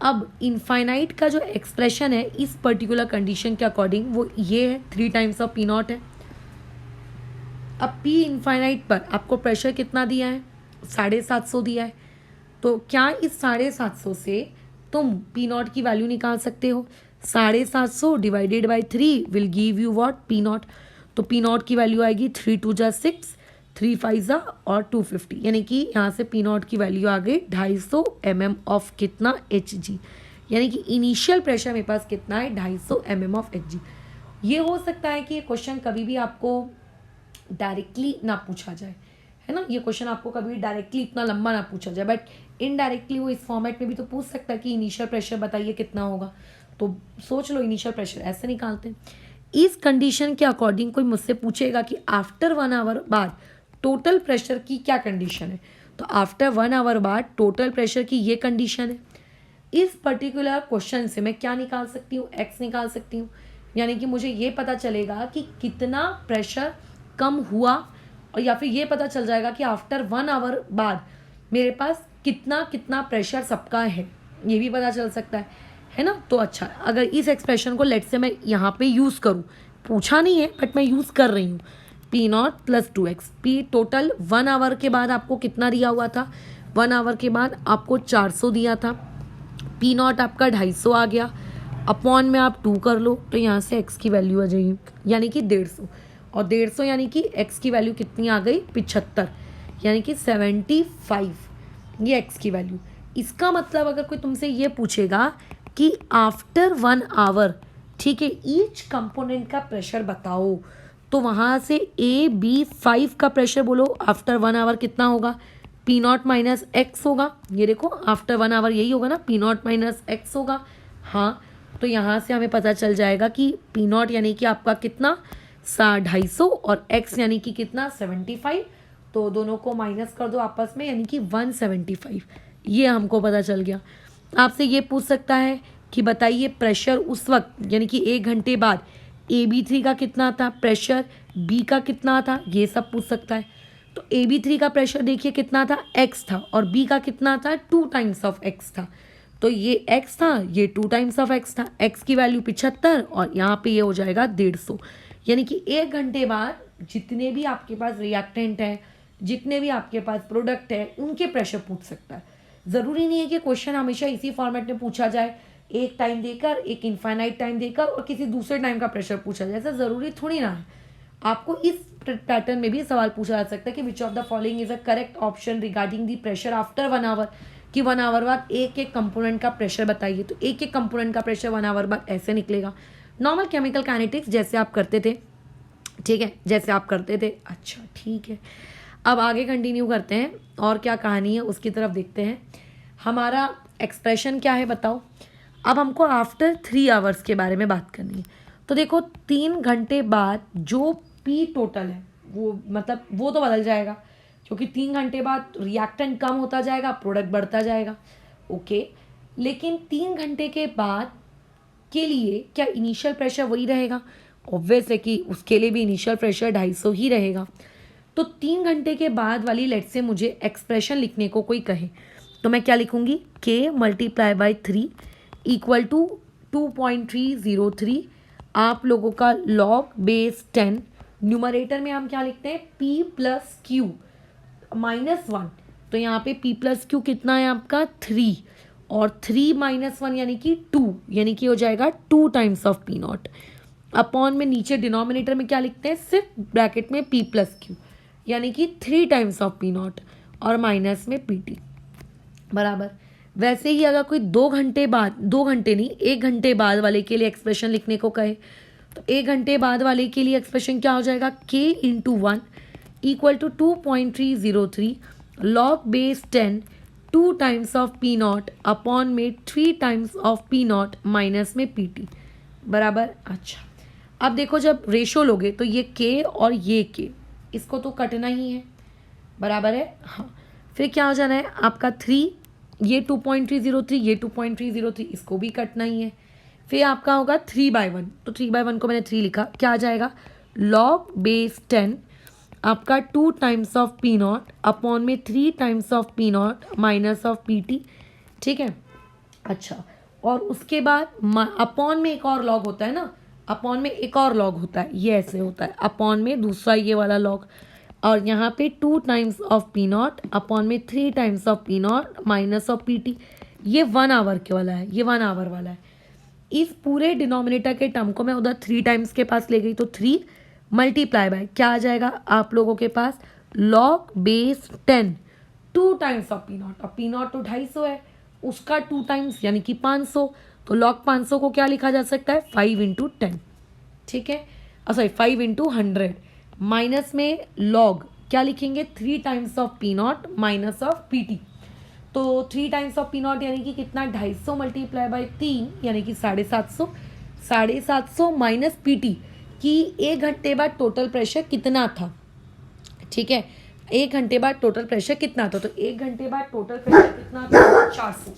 अब इनफाइनाइट का जो एक्सप्रेशन है इस पर्टिकुलर कंडीशन के अकॉर्डिंग वो ये है, 3 टाइम्स ऑफ P0 है। अब P इनफाइनाइट पर आपको प्रेशर कितना दिया है, 750 दिया है। तो क्या इस 750 से तुम P0 की वैल्यू निकाल सकते हो, 750 divided by 3 will give you what, P0। तो P0 की वैल्यू आएगी 3 2 जा 6, 3 5 जा और 250, यानी कि यहाँ से P0 की वैल्यू आ गई 250 mm ऑफ कितना, Hg। यानी कि इनिशियल प्रेशर मेरे पास कितना है, 250 mm ऑफ Hg। ये हो सकता है कि ये क्वेश्चन कभी भी आपको डायरेक्टली ना पूछा जाए, है ना। ये क्वेश्चन आपको कभी डायरेक्टली इतना लंबा ना पूछा जाए, बट इनडायरेक्टली वो इस फॉर्मेट में भी तो पूछ सकता है कि इनिशियल प्रेशर बताइए कितना होगा। तो सोच लो, इनिशियल प्रेशर ऐसे निकालते हैं। इस कंडीशन के अकॉर्डिंग कोई मुझसे पूछेगा कि आफ्टर 1 आवर बाद टोटल प्रेशर की क्या कंडीशन है, तो आफ्टर 1 आवर बाद टोटल प्रेशर की ये कंडीशन है। इस पर्टिकुलर क्वेश्चन से मैं क्या निकाल सकती हूँ, एक्स निकाल सकती हूँ। यानी कि मुझे ये पता चलेगा कि कितना प्रेशर कम हुआ, और या फिर ये पता चल जाएगा कि आफ्टर 1 आवर बाद मेरे पास कितना कितना प्रेशर सबका है, ये भी पता चल सकता है ना। तो अच्छा, अगर इस एक्सप्रेशन को लेट से मैं यहाँ पे यूज़ करूँ, पूछा नहीं है बट मैं यूज़ कर रही हूँ, P0 plus 2x, P total 1 our के बाद आपको कितना दिया हुआ था, 1 आवर के बाद आपको 400 दिया था, P0 आपका 250 आ गया, अपॉन में आप 2 कर लो, तो यहाँ से x की वैल्यू आ जाएगी यानी कि 150, और 150 यानी कि x की वैल्यू कितनी आ गई, 75, यानी कि 75, ये x की वैल्यू। इसका मतलब अगर कोई तुमसे ये पूछेगा कि आफ्टर 1 आवर, ठीक है, ईच कंपोनेंट का प्रेशर बताओ, तो वहाँ से AB5 का प्रेशर बोलो आफ्टर 1 आवर कितना होगा, P0 माइनस एक्स होगा। ये देखो आफ्टर 1 आवर यही होगा ना, P0 माइनस एक्स होगा। हाँ, तो यहाँ से हमें पता चल जाएगा कि P0 यानी कि आपका कितना, 250, और x यानी कि कितना, 75। तो दोनों को माइनस कर दो आपस में, यानी कि 175, ये हमको पता चल गया। आपसे ये पूछ सकता है कि बताइए प्रेशर उस वक्त यानी कि 1 घंटे बाद AB3 का कितना था, प्रेशर B का कितना था, ये सब पूछ सकता है। तो AB3 का प्रेशर देखिए कितना था, x था, और B का कितना था, 2 टाइम्स ऑफ x था। तो ये x था, ये 2 टाइम्स ऑफ x था, x की वैल्यू 75, और यहाँ पे ये हो जाएगा 150। यानी कि 1 घंटे बाद जितने भी आपके पास रिएक्टेंट हैं, जितने भी आपके पास प्रोडक्ट है, उनके प्रेशर पूछ सकता है। ज़रूरी नहीं है कि क्वेश्चन हमेशा इसी फॉर्मेट में पूछा जाए, एक टाइम देकर, एक इनफाइनाइट टाइम देकर और किसी दूसरे टाइम का प्रेशर पूछा जाए, ऐसा ज़रूरी थोड़ी ना है। आपको इस पैटर्न में भी सवाल पूछा जा सकता है कि which of the following is a correct option regarding the pressure after 1 hour, कि 1 आवर बाद एक एक कंपोनेंट का प्रेशर बताइए। तो एक एक कंपोनेंट का प्रेशर 1 आवर बाद ऐसे निकलेगा। नॉर्मल केमिकल काइनेटिक्स जैसे आप करते थे, ठीक है, जैसे आप करते थे। अच्छा ठीक है, अब आगे कंटिन्यू करते हैं और क्या कहानी है उसकी तरफ देखते हैं। हमारा एक्सप्रेशन क्या है बताओ। अब हमको आफ्टर 3 आवर्स के बारे में बात करनी है। तो देखो 3 घंटे बाद जो पी टोटल है वो मतलब वो तो बदल जाएगा, क्योंकि 3 घंटे बाद रिएक्टेंट कम होता जाएगा, प्रोडक्ट बढ़ता जाएगा। ओके, लेकिन 3 घंटे के बाद के लिए क्या इनिशियल प्रेशर वही रहेगा? ऑब्वियस है कि उसके लिए भी इनिशियल प्रेशर 250 ही रहेगा। तो 3 घंटे के बाद वाली लेट से मुझे एक्सप्रेशन लिखने को कोई कहे तो मैं क्या लिखूंगी, K multiply by 3 equal to 2.303। आप लोगों का लॉग बेस 10, न्यूमरेटर में हम क्या लिखते हैं P प्लस क्यू -1। तो यहाँ पे P प्लस क्यू कितना है आपका 3, और 3 - 1 यानी कि 2, यानी कि हो जाएगा 2 times of P not. Upon में नीचे डिनोमिनेटर में क्या लिखते हैं, सिर्फ ब्रैकेट में P प्लस क्यू यानी कि 3 टाइम्स ऑफ P नॉट, और माइनस में PT बराबर। वैसे ही अगर कोई 2 घंटे बाद, 2 घंटे नहीं 1 घंटे बाद वाले के लिए एक्सप्रेशन लिखने को कहे तो 1 घंटे बाद वाले के लिए एक्सप्रेशन क्या हो जाएगा, K into 1 equal to 2.303 log base 10 2 times of P not upon में 3 times of P not minus में PT बराबर। अच्छा, अब देखो जब रेशो लोगे तो ये K और ये K इसको तो कटना ही है, बराबर है। हाँ, फिर क्या हो जाना है आपका 3, ये 2.303, ये 2.303, इसको भी कटना ही है। फिर आपका होगा 3/1, तो 3/1 को मैंने 3 लिखा, क्या आ जाएगा लॉग बेस 10 आपका 2 times of P not upon में 3 times of P not minus of PT, ठीक है। अच्छा, और उसके बाद अपॉन में एक और लॉग होता है ना, अपॉन में एक और लॉग होता है, ये ऐसे होता है, अपॉन में दूसरा ये वाला लॉग, और यहाँ पे 2 times of P not upon में 3 times of P not minus of PT। ये 1 आवर के वाला है, ये 1 आवर वाला है। इस पूरे डिनोमिनेटर के टर्म को मैं उधर 3 टाइम्स के पास ले गई, तो 3 मल्टीप्लाई बाय क्या आ जाएगा आप लोगों के पास, log base 10 2 times of P naught. अब P नॉट तो 250 है, उसका 2 टाइम्स यानी कि 500, तो लॉग 500 को क्या लिखा जा सकता है 5 इंटू 10, ठीक है, सॉरी 5 इंटू 100 माइनस में लॉग क्या लिखेंगे 3 times of P not minus of PT। तो 3 टाइम्स ऑफ P नॉट यानी कि कितना 250 मल्टीप्लाई बाई 3 यानी कि 750, 750 माइनस PT कि 1 घंटे बाद टोटल प्रेशर कितना था, ठीक है, 1 घंटे बाद टोटल प्रेशर कितना था, तो 1 घंटे बाद टोटल प्रेशर कितना था 400।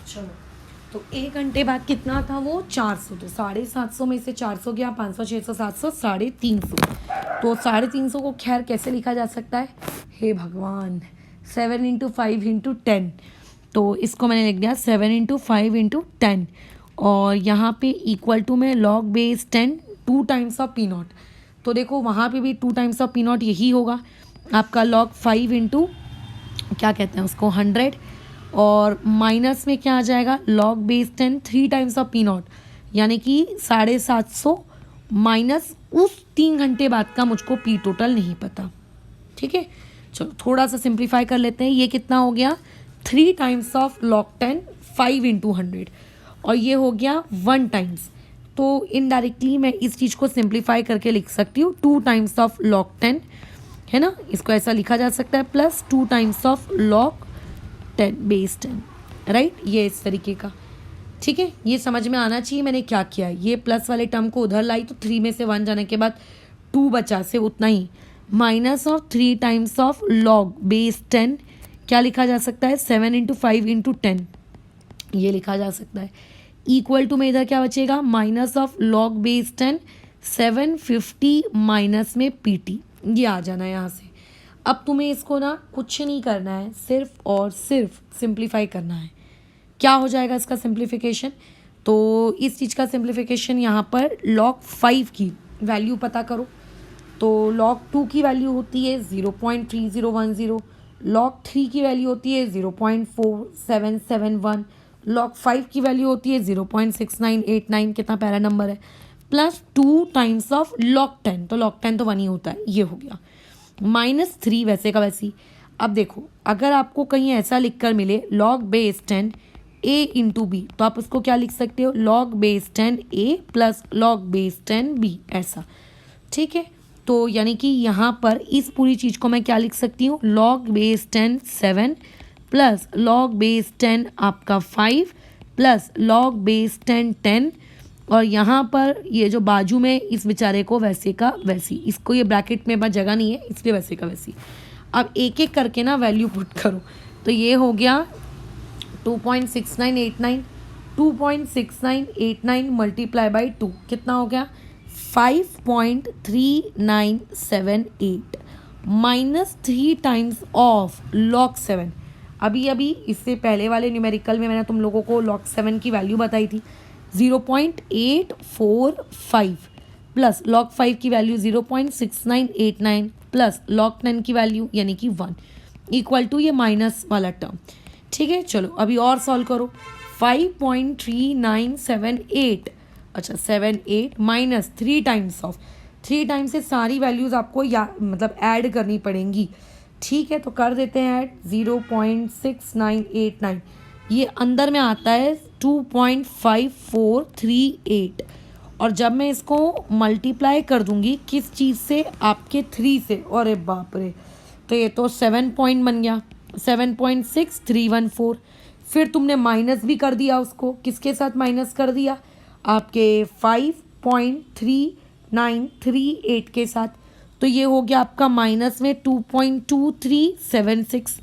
चलो, तो 1 घंटे बाद कितना था वो 400, तो 750 में से 400 गया, 500 600 700 350, तो 350 को खैर कैसे लिखा जा सकता है, हे भगवान 7 इंटू 5 इंटू 10, तो इसको मैंने लिख दिया 7 इंटू 5 इंटू 10, और यहाँ पे इक्वल टू में log base 10 2 times of P naught. तो देखो वहाँ पे भी 2 टाइम्स ऑफ P नॉट यही होगा आपका लॉग 5 इंटू क्या कहते हैं उसको 100, और माइनस में क्या आ जाएगा log base 10 3 times of P not यानी कि 750 माइनस उस 3 घंटे बाद का मुझको P टोटल नहीं पता, ठीक है। चलो थोड़ा सा सिंप्लीफाई कर लेते हैं, ये कितना हो गया 3 टाइम्स ऑफ लॉग 10 5 इंटू 100, और ये हो गया 1 टाइम्स, तो इनडायरेक्टली मैं इस चीज़ को सिंप्लीफाई करके लिख सकती हूँ 2 टाइम्स ऑफ लॉग 10, है ना, इसको ऐसा लिखा जा सकता है, plus 2 times of log 10 base 10, right, ये इस तरीके का, ठीक है। ये समझ में आना चाहिए मैंने क्या किया है, ये प्लस वाले टर्म को उधर लाई तो 3 में से 1 जाने के बाद 2 बचा, से उतना ही, minus of 3 times of log base 10 क्या लिखा जा सकता है 7 इंटू 5 इंटू 10, ये लिखा जा सकता है, इक्वल टू में इधर क्या बचेगा minus of log base 10 750 minus में PT, ये आ जाना है यहाँ से। अब तुम्हें इसको ना कुछ नहीं करना है, सिर्फ और सिर्फ सिंप्लीफाई करना है। क्या हो जाएगा इसका सिंप्लीफिकेशन, तो इस चीज़ का सिंप्लीफिकेशन यहाँ पर log 5 की वैल्यू पता करो, तो log 2 की वैल्यू होती है 0.3010, log 3 की वैल्यू होती है 0.4771, log 5 की वैल्यू होती है 0.6989, कितना प्यारा नंबर है, प्लस 2 टाइम्स ऑफ log 10, तो log 10 तो 1 ही होता है, ये हो गया। -3 वैसे का वैसी। अब देखो अगर आपको कहीं ऐसा लिख कर मिले log base 10 a into b, तो आप उसको क्या लिख सकते हो, log base 10 a plus log base 10 b, ऐसा। ठीक है, तो यानी कि यहाँ पर इस पूरी चीज़ को मैं क्या लिख सकती हूँ, log base 10 7 plus log base 10 आपका 5 प्लस log बेस 10 10, और यहाँ पर ये जो बाजू में इस बेचारे को वैसे का वैसी, इसको ये ब्रैकेट में जगह नहीं है इसलिए वैसे का वैसी। अब एक एक करके ना वैल्यू पुट करो, तो ये हो गया 2.6989, 2.6989 मल्टीप्लाई बाई 2 कितना हो गया, 5.3978 माइनस 3 टाइम्स ऑफ log 7। अभी इससे पहले वाले न्यूमेरिकल में मैंने तुम लोगों को log 7 की वैल्यू बताई थी 0.845 प्लस log 5 की वैल्यू 0.6989 प्लस log 10 की वैल्यू यानी कि 1 इक्वल टू ये माइनस वाला टर्म। ठीक है, चलो अभी और सॉल्व करो। 5.3978, अच्छा 78 माइनस 3 टाइम्स ऑफ, 3 टाइम्स से सारी वैल्यूज़ आपको मतलब ऐड करनी पड़ेंगी। ठीक है, तो कर देते हैं ऐड। 0.6989 ये अंदर में आता है 2.5438, और जब मैं इसको मल्टीप्लाई कर दूंगी किस चीज़ से, आपके 3 से, अरे बाप रे, तो ये तो 7 पॉइंट बन गया 7.6314। फिर तुमने माइनस भी कर दिया उसको, किसके साथ माइनस कर दिया, आपके 5.3938 के साथ, तो ये हो गया आपका माइनस में 2.2376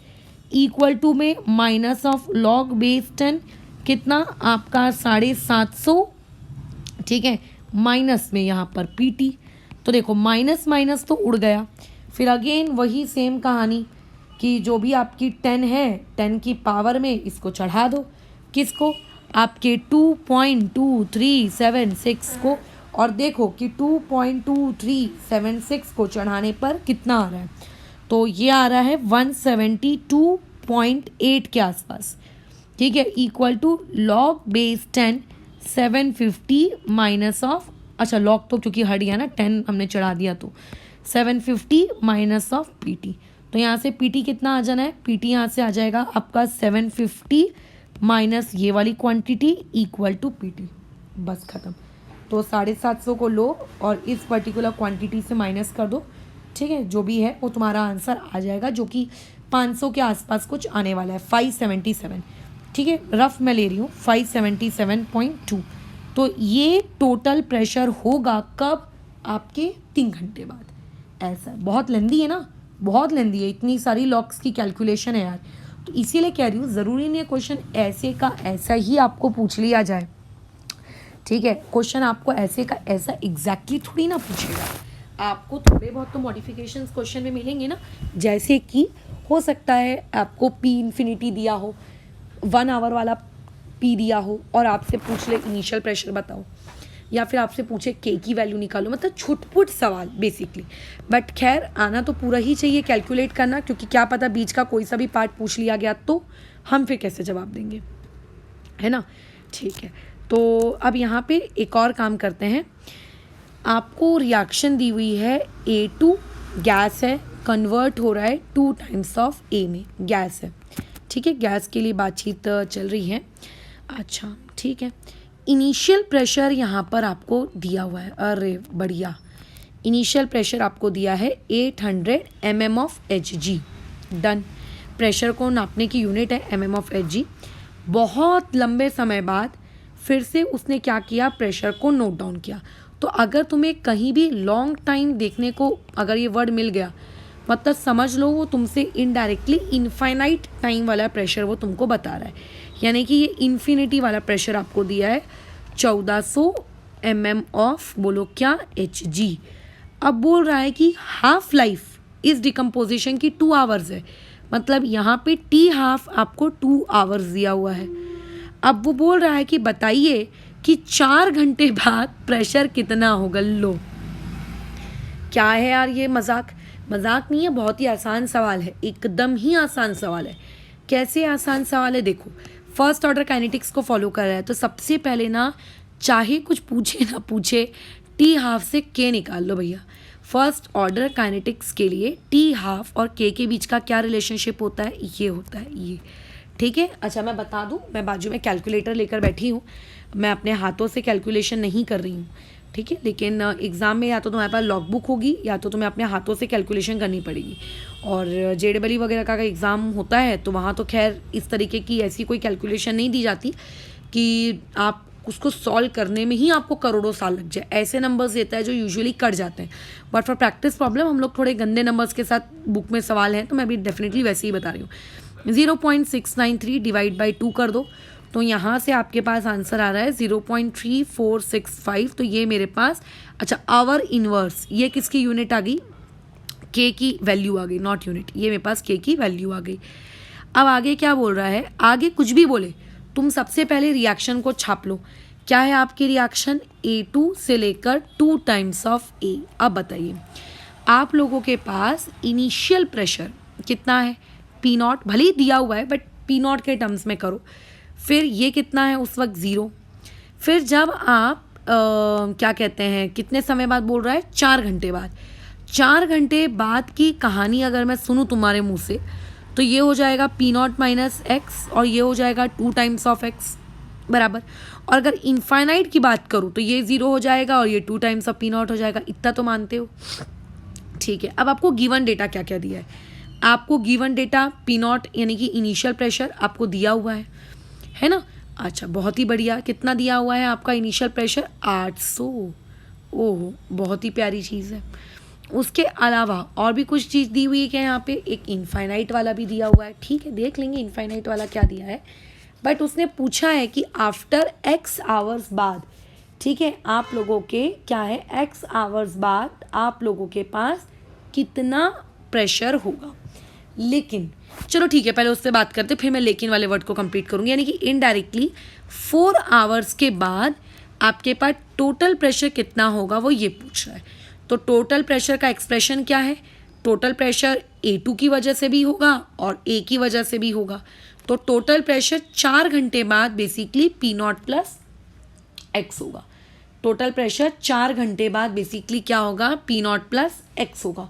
इक्वल टू में माइनस ऑफ log बेस 10 कितना आपका 750। ठीक है, माइनस में यहाँ पर PT, तो देखो माइनस माइनस तो उड़ गया। फिर अगेन वही सेम कहानी कि जो भी आपकी 10 है 10 की पावर में इसको चढ़ा दो, किसको, आपके 2.2376 को, और देखो कि 2.2376 को चढ़ाने पर कितना आ रहा है, तो ये आ रहा है 172.8 के आसपास। ठीक है, equal to log base 10 750 minus of, अच्छा log तो क्योंकि हट गया ना, 10 हमने चढ़ा दिया, तो 750 माइनस ऑफ PT, तो यहाँ से PT कितना आ जाना है, PT यहाँ से आ जाएगा आपका 750 माइनस ये वाली क्वांटिटी इक्वल टू PT, बस ख़त्म। तो 750 को लो और इस पर्टिकुलर क्वांटिटी से माइनस कर दो। ठीक है, जो भी है वो तुम्हारा आंसर आ जाएगा, जो कि 500 के आसपास कुछ आने वाला है, 577। ठीक है, रफ मैं ले रही हूँ 577.2। तो ये टोटल प्रेशर होगा कब, आपके 3 घंटे बाद। ऐसा बहुत लेंदी है ना, बहुत लेंदी है, इतनी सारी लॉक्स की कैलकुलेशन है यार, तो इसीलिए कह रही हूँ ज़रूरी नहीं है क्वेश्चन ऐसे का ऐसा ही आपको पूछ लिया जाए। ठीक है, क्वेश्चन आपको ऐसे का ऐसा एग्जैक्टली थोड़ी ना पूछेगा, आपको थोड़े बहुत तो मॉडिफिकेशंस क्वेश्चन में मिलेंगे ना, जैसे कि हो सकता है आपको P इन्फिनिटी दिया हो, 1 आवर वाला P दिया हो और आपसे पूछ ले इनिशियल प्रेशर बताओ, या फिर आपसे पूछे K की वैल्यू निकालो, मतलब छुटपुट सवाल बेसिकली। बट खैर आना तो पूरा ही चाहिए कैलकुलेट करना, क्योंकि क्या पता बीच का कोई सा भी पार्ट पूछ लिया गया तो हम फिर कैसे जवाब देंगे, है ना। ठीक है, तो अब यहाँ पे एक और काम करते हैं। आपको रिएक्शन दी हुई है A2, गैस है, कन्वर्ट हो रहा है 2 टाइम्स ऑफ A में, गैस है। ठीक है, गैस के लिए बातचीत चल रही है। अच्छा ठीक है, इनिशियल प्रेशर यहाँ पर आपको दिया हुआ है, अरे बढ़िया, इनिशियल प्रेशर आपको दिया है 800 mm of Hg। Done, pressure को नापने की यूनिट है mm ऑफ Hg। बहुत लंबे समय बाद फिर से उसने क्या किया, प्रेशर को नोट डाउन किया। तो अगर तुम्हें कहीं भी लॉन्ग टाइम देखने को अगर ये वर्ड मिल गया, मतलब समझ लो वो तुमसे इनडायरेक्टली इनफाइनाइट टाइम वाला प्रेशर वो तुमको बता रहा है, यानी कि ये इन्फिनिटी वाला प्रेशर आपको दिया है 1400 mm ऑफ, बोलो क्या, Hg। अब बोल रहा है कि हाफ लाइफ इस डिकम्पोजिशन की 2 आवर्स है, मतलब यहाँ पे T हाफ आपको 2 आवर्स दिया हुआ है। अब वो बोल रहा है कि बताइए कि 4 घंटे बाद प्रेशर कितना होगा। लो क्या है यार ये मजाक? मजाक नहीं है, बहुत ही आसान सवाल है, एकदम ही आसान सवाल है। कैसे आसान सवाल है? देखो, फर्स्ट ऑर्डर काइनेटिक्स को फॉलो कर रहा है तो सबसे पहले ना, चाहे कुछ पूछे ना पूछे, टी हाफ से के निकाल लो भैया। फर्स्ट ऑर्डर काइनेटिक्स के लिए टी हाफ और के बीच का क्या रिलेशनशिप होता है? ये होता है ये। ठीक है, अच्छा मैं बता दूं, मैं बाजू में कैलकुलेटर लेकर बैठी हूँ, मैं अपने हाथों से कैलकुलेशन नहीं कर रही हूँ। ठीक है, लेकिन एग्ज़ाम में या तो तुम्हारे पास लॉग बुक होगी या तो तुम्हें अपने हाथों से कैलकुलेशन करनी पड़ेगी। और JEE वगैरह का एग्ज़ाम होता है तो वहाँ तो खैर इस तरीके की ऐसी कोई कैलकुलेशन नहीं दी जाती कि आप उसको सॉल्व करने में ही आपको करोड़ों साल लग जाए। ऐसे नंबर्स देता है जो यूजुअली कट जाते हैं, बट फॉर प्रैक्टिस प्रॉब्लम हम लोग थोड़े गंदे नंबर्स के साथ बुक में सवाल हैं, तो मैं भी डेफिनेटली वैसे ही बता रही हूँ। 0.693 डिवाइड बाई 2 कर दो, तो यहाँ से आपके पास आंसर आ रहा है 0.3465। तो ये मेरे पास, अच्छा आवर इनवर्स, ये किसकी यूनिट आ गई? के की वैल्यू आ गई, नॉट यूनिट, ये मेरे पास के की वैल्यू आ गई। अब आगे क्या बोल रहा है? आगे कुछ भी बोले, तुम सबसे पहले रिएक्शन को छाप लो। क्या है आपकी रिएक्शन? A2 से लेकर 2 टाइम्स ऑफ A। अब बताइए, आप लोगों के पास इनिशियल प्रेशर कितना है? P0, भले ही दिया हुआ है बट P0 के टर्म्स में करो। फिर ये कितना है उस वक्त? 0। फिर जब आप क्या कहते हैं, कितने समय बाद बोल रहा है? 4 घंटे बाद। 4 घंटे बाद की कहानी अगर मैं सुनूं तुम्हारे मुंह से, तो ये हो जाएगा P0 माइनस एक्स और ये हो जाएगा 2 टाइम्स ऑफ एक्स बराबर। और अगर इनफाइनाइट की बात करूँ तो ये 0 हो जाएगा और ये 2 टाइम्स ऑफ P0 हो जाएगा। इतना तो मानते हो? ठीक है, अब आपको गिवन डेटा क्या क्या दिया है? आपको गिवन डेटा P0 यानी कि इनिशियल प्रेशर आपको दिया हुआ है ना? अच्छा बहुत ही बढ़िया, कितना दिया हुआ है आपका इनिशियल प्रेशर? 800। ओह बहुत ही प्यारी चीज़ है। उसके अलावा और भी कुछ चीज़ दी हुई है क्या यहाँ पे? एक इनफाइनाइट वाला भी दिया हुआ है। ठीक है, देख लेंगे इनफाइनाइट वाला क्या दिया है, बट उसने पूछा है कि आफ्टर x आवर्स बाद, ठीक है, आप लोगों के क्या है, x आवर्स बाद आप लोगों के पास कितना प्रेशर होगा। लेकिन चलो ठीक है, पहले उससे बात करते, फिर मैं लेकिन वाले वर्ड को कंप्लीट करूंगी। यानी कि इनडायरेक्टली 4 आवर्स के बाद आपके पास टोटल प्रेशर कितना होगा, वो ये पूछ रहा है। तो टोटल प्रेशर का एक्सप्रेशन क्या है? टोटल प्रेशर A2 की वजह से भी होगा और A की वजह से भी होगा। तो टोटल प्रेशर 4 घंटे बाद बेसिकली P0 प्लस एक्स होगा। टोटल प्रेशर 4 घंटे बाद बेसिकली क्या होगा? P0 प्लस एक्स होगा।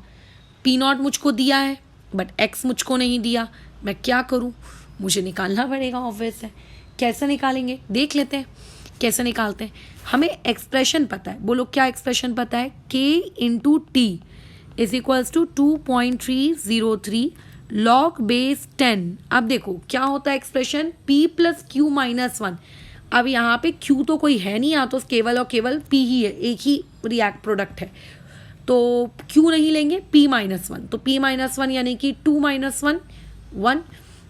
P0 मुझको दिया है बट एक्स मुझको नहीं दिया, मैं क्या करूँ? मुझे निकालना पड़ेगा, ऑब्वियस है। कैसे निकालेंगे देख लेते हैं, कैसे निकालते हैं। हमें एक्सप्रेशन पता है, बोलो क्या एक्सप्रेशन पता है? K into t is equals to 2.303 log base 10। अब देखो क्या होता है expression? P plus q minus 1। अब यहाँ पे Q तो कोई है नहीं, यहाँ तो केवल और केवल P ही है, एक ही रिएक्ट प्रोडक्ट है, तो Q नहीं लेंगे, P माइनस 1। तो P माइनस 1 यानी कि 2 माइनस 1 1।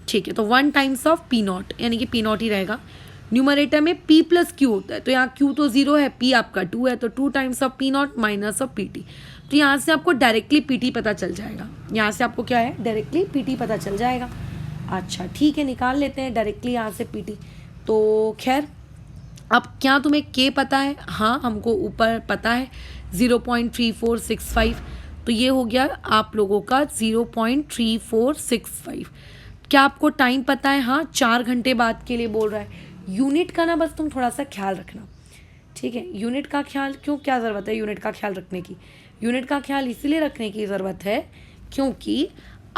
ठीक है, तो 1 टाइम्स ऑफ P0 यानी कि P0 ही रहेगा। न्यूमरेटर में P प्लस Q होता है, तो यहाँ Q तो 0 है, P आपका 2 है, तो 2 times of P0 minus of PT। तो यहाँ से आपको डायरेक्टली PT पता चल जाएगा। यहाँ से आपको क्या है? डायरेक्टली PT पता चल जाएगा। अच्छा ठीक है, निकाल लेते हैं डायरेक्टली यहाँ से PT। तो खैर, अब क्या तुम्हें K पता है? हाँ हमको ऊपर पता है 0.3465। तो ये हो गया आप लोगों का 0.3465। क्या आपको टाइम पता है? हाँ 4 घंटे बाद के लिए बोल रहा है। यूनिट का ना बस तुम थोड़ा सा ख्याल रखना, ठीक है? यूनिट का ख्याल क्यों, क्या ज़रूरत है यूनिट का ख्याल रखने की? यूनिट का ख्याल इसलिए रखने की ज़रूरत है क्योंकि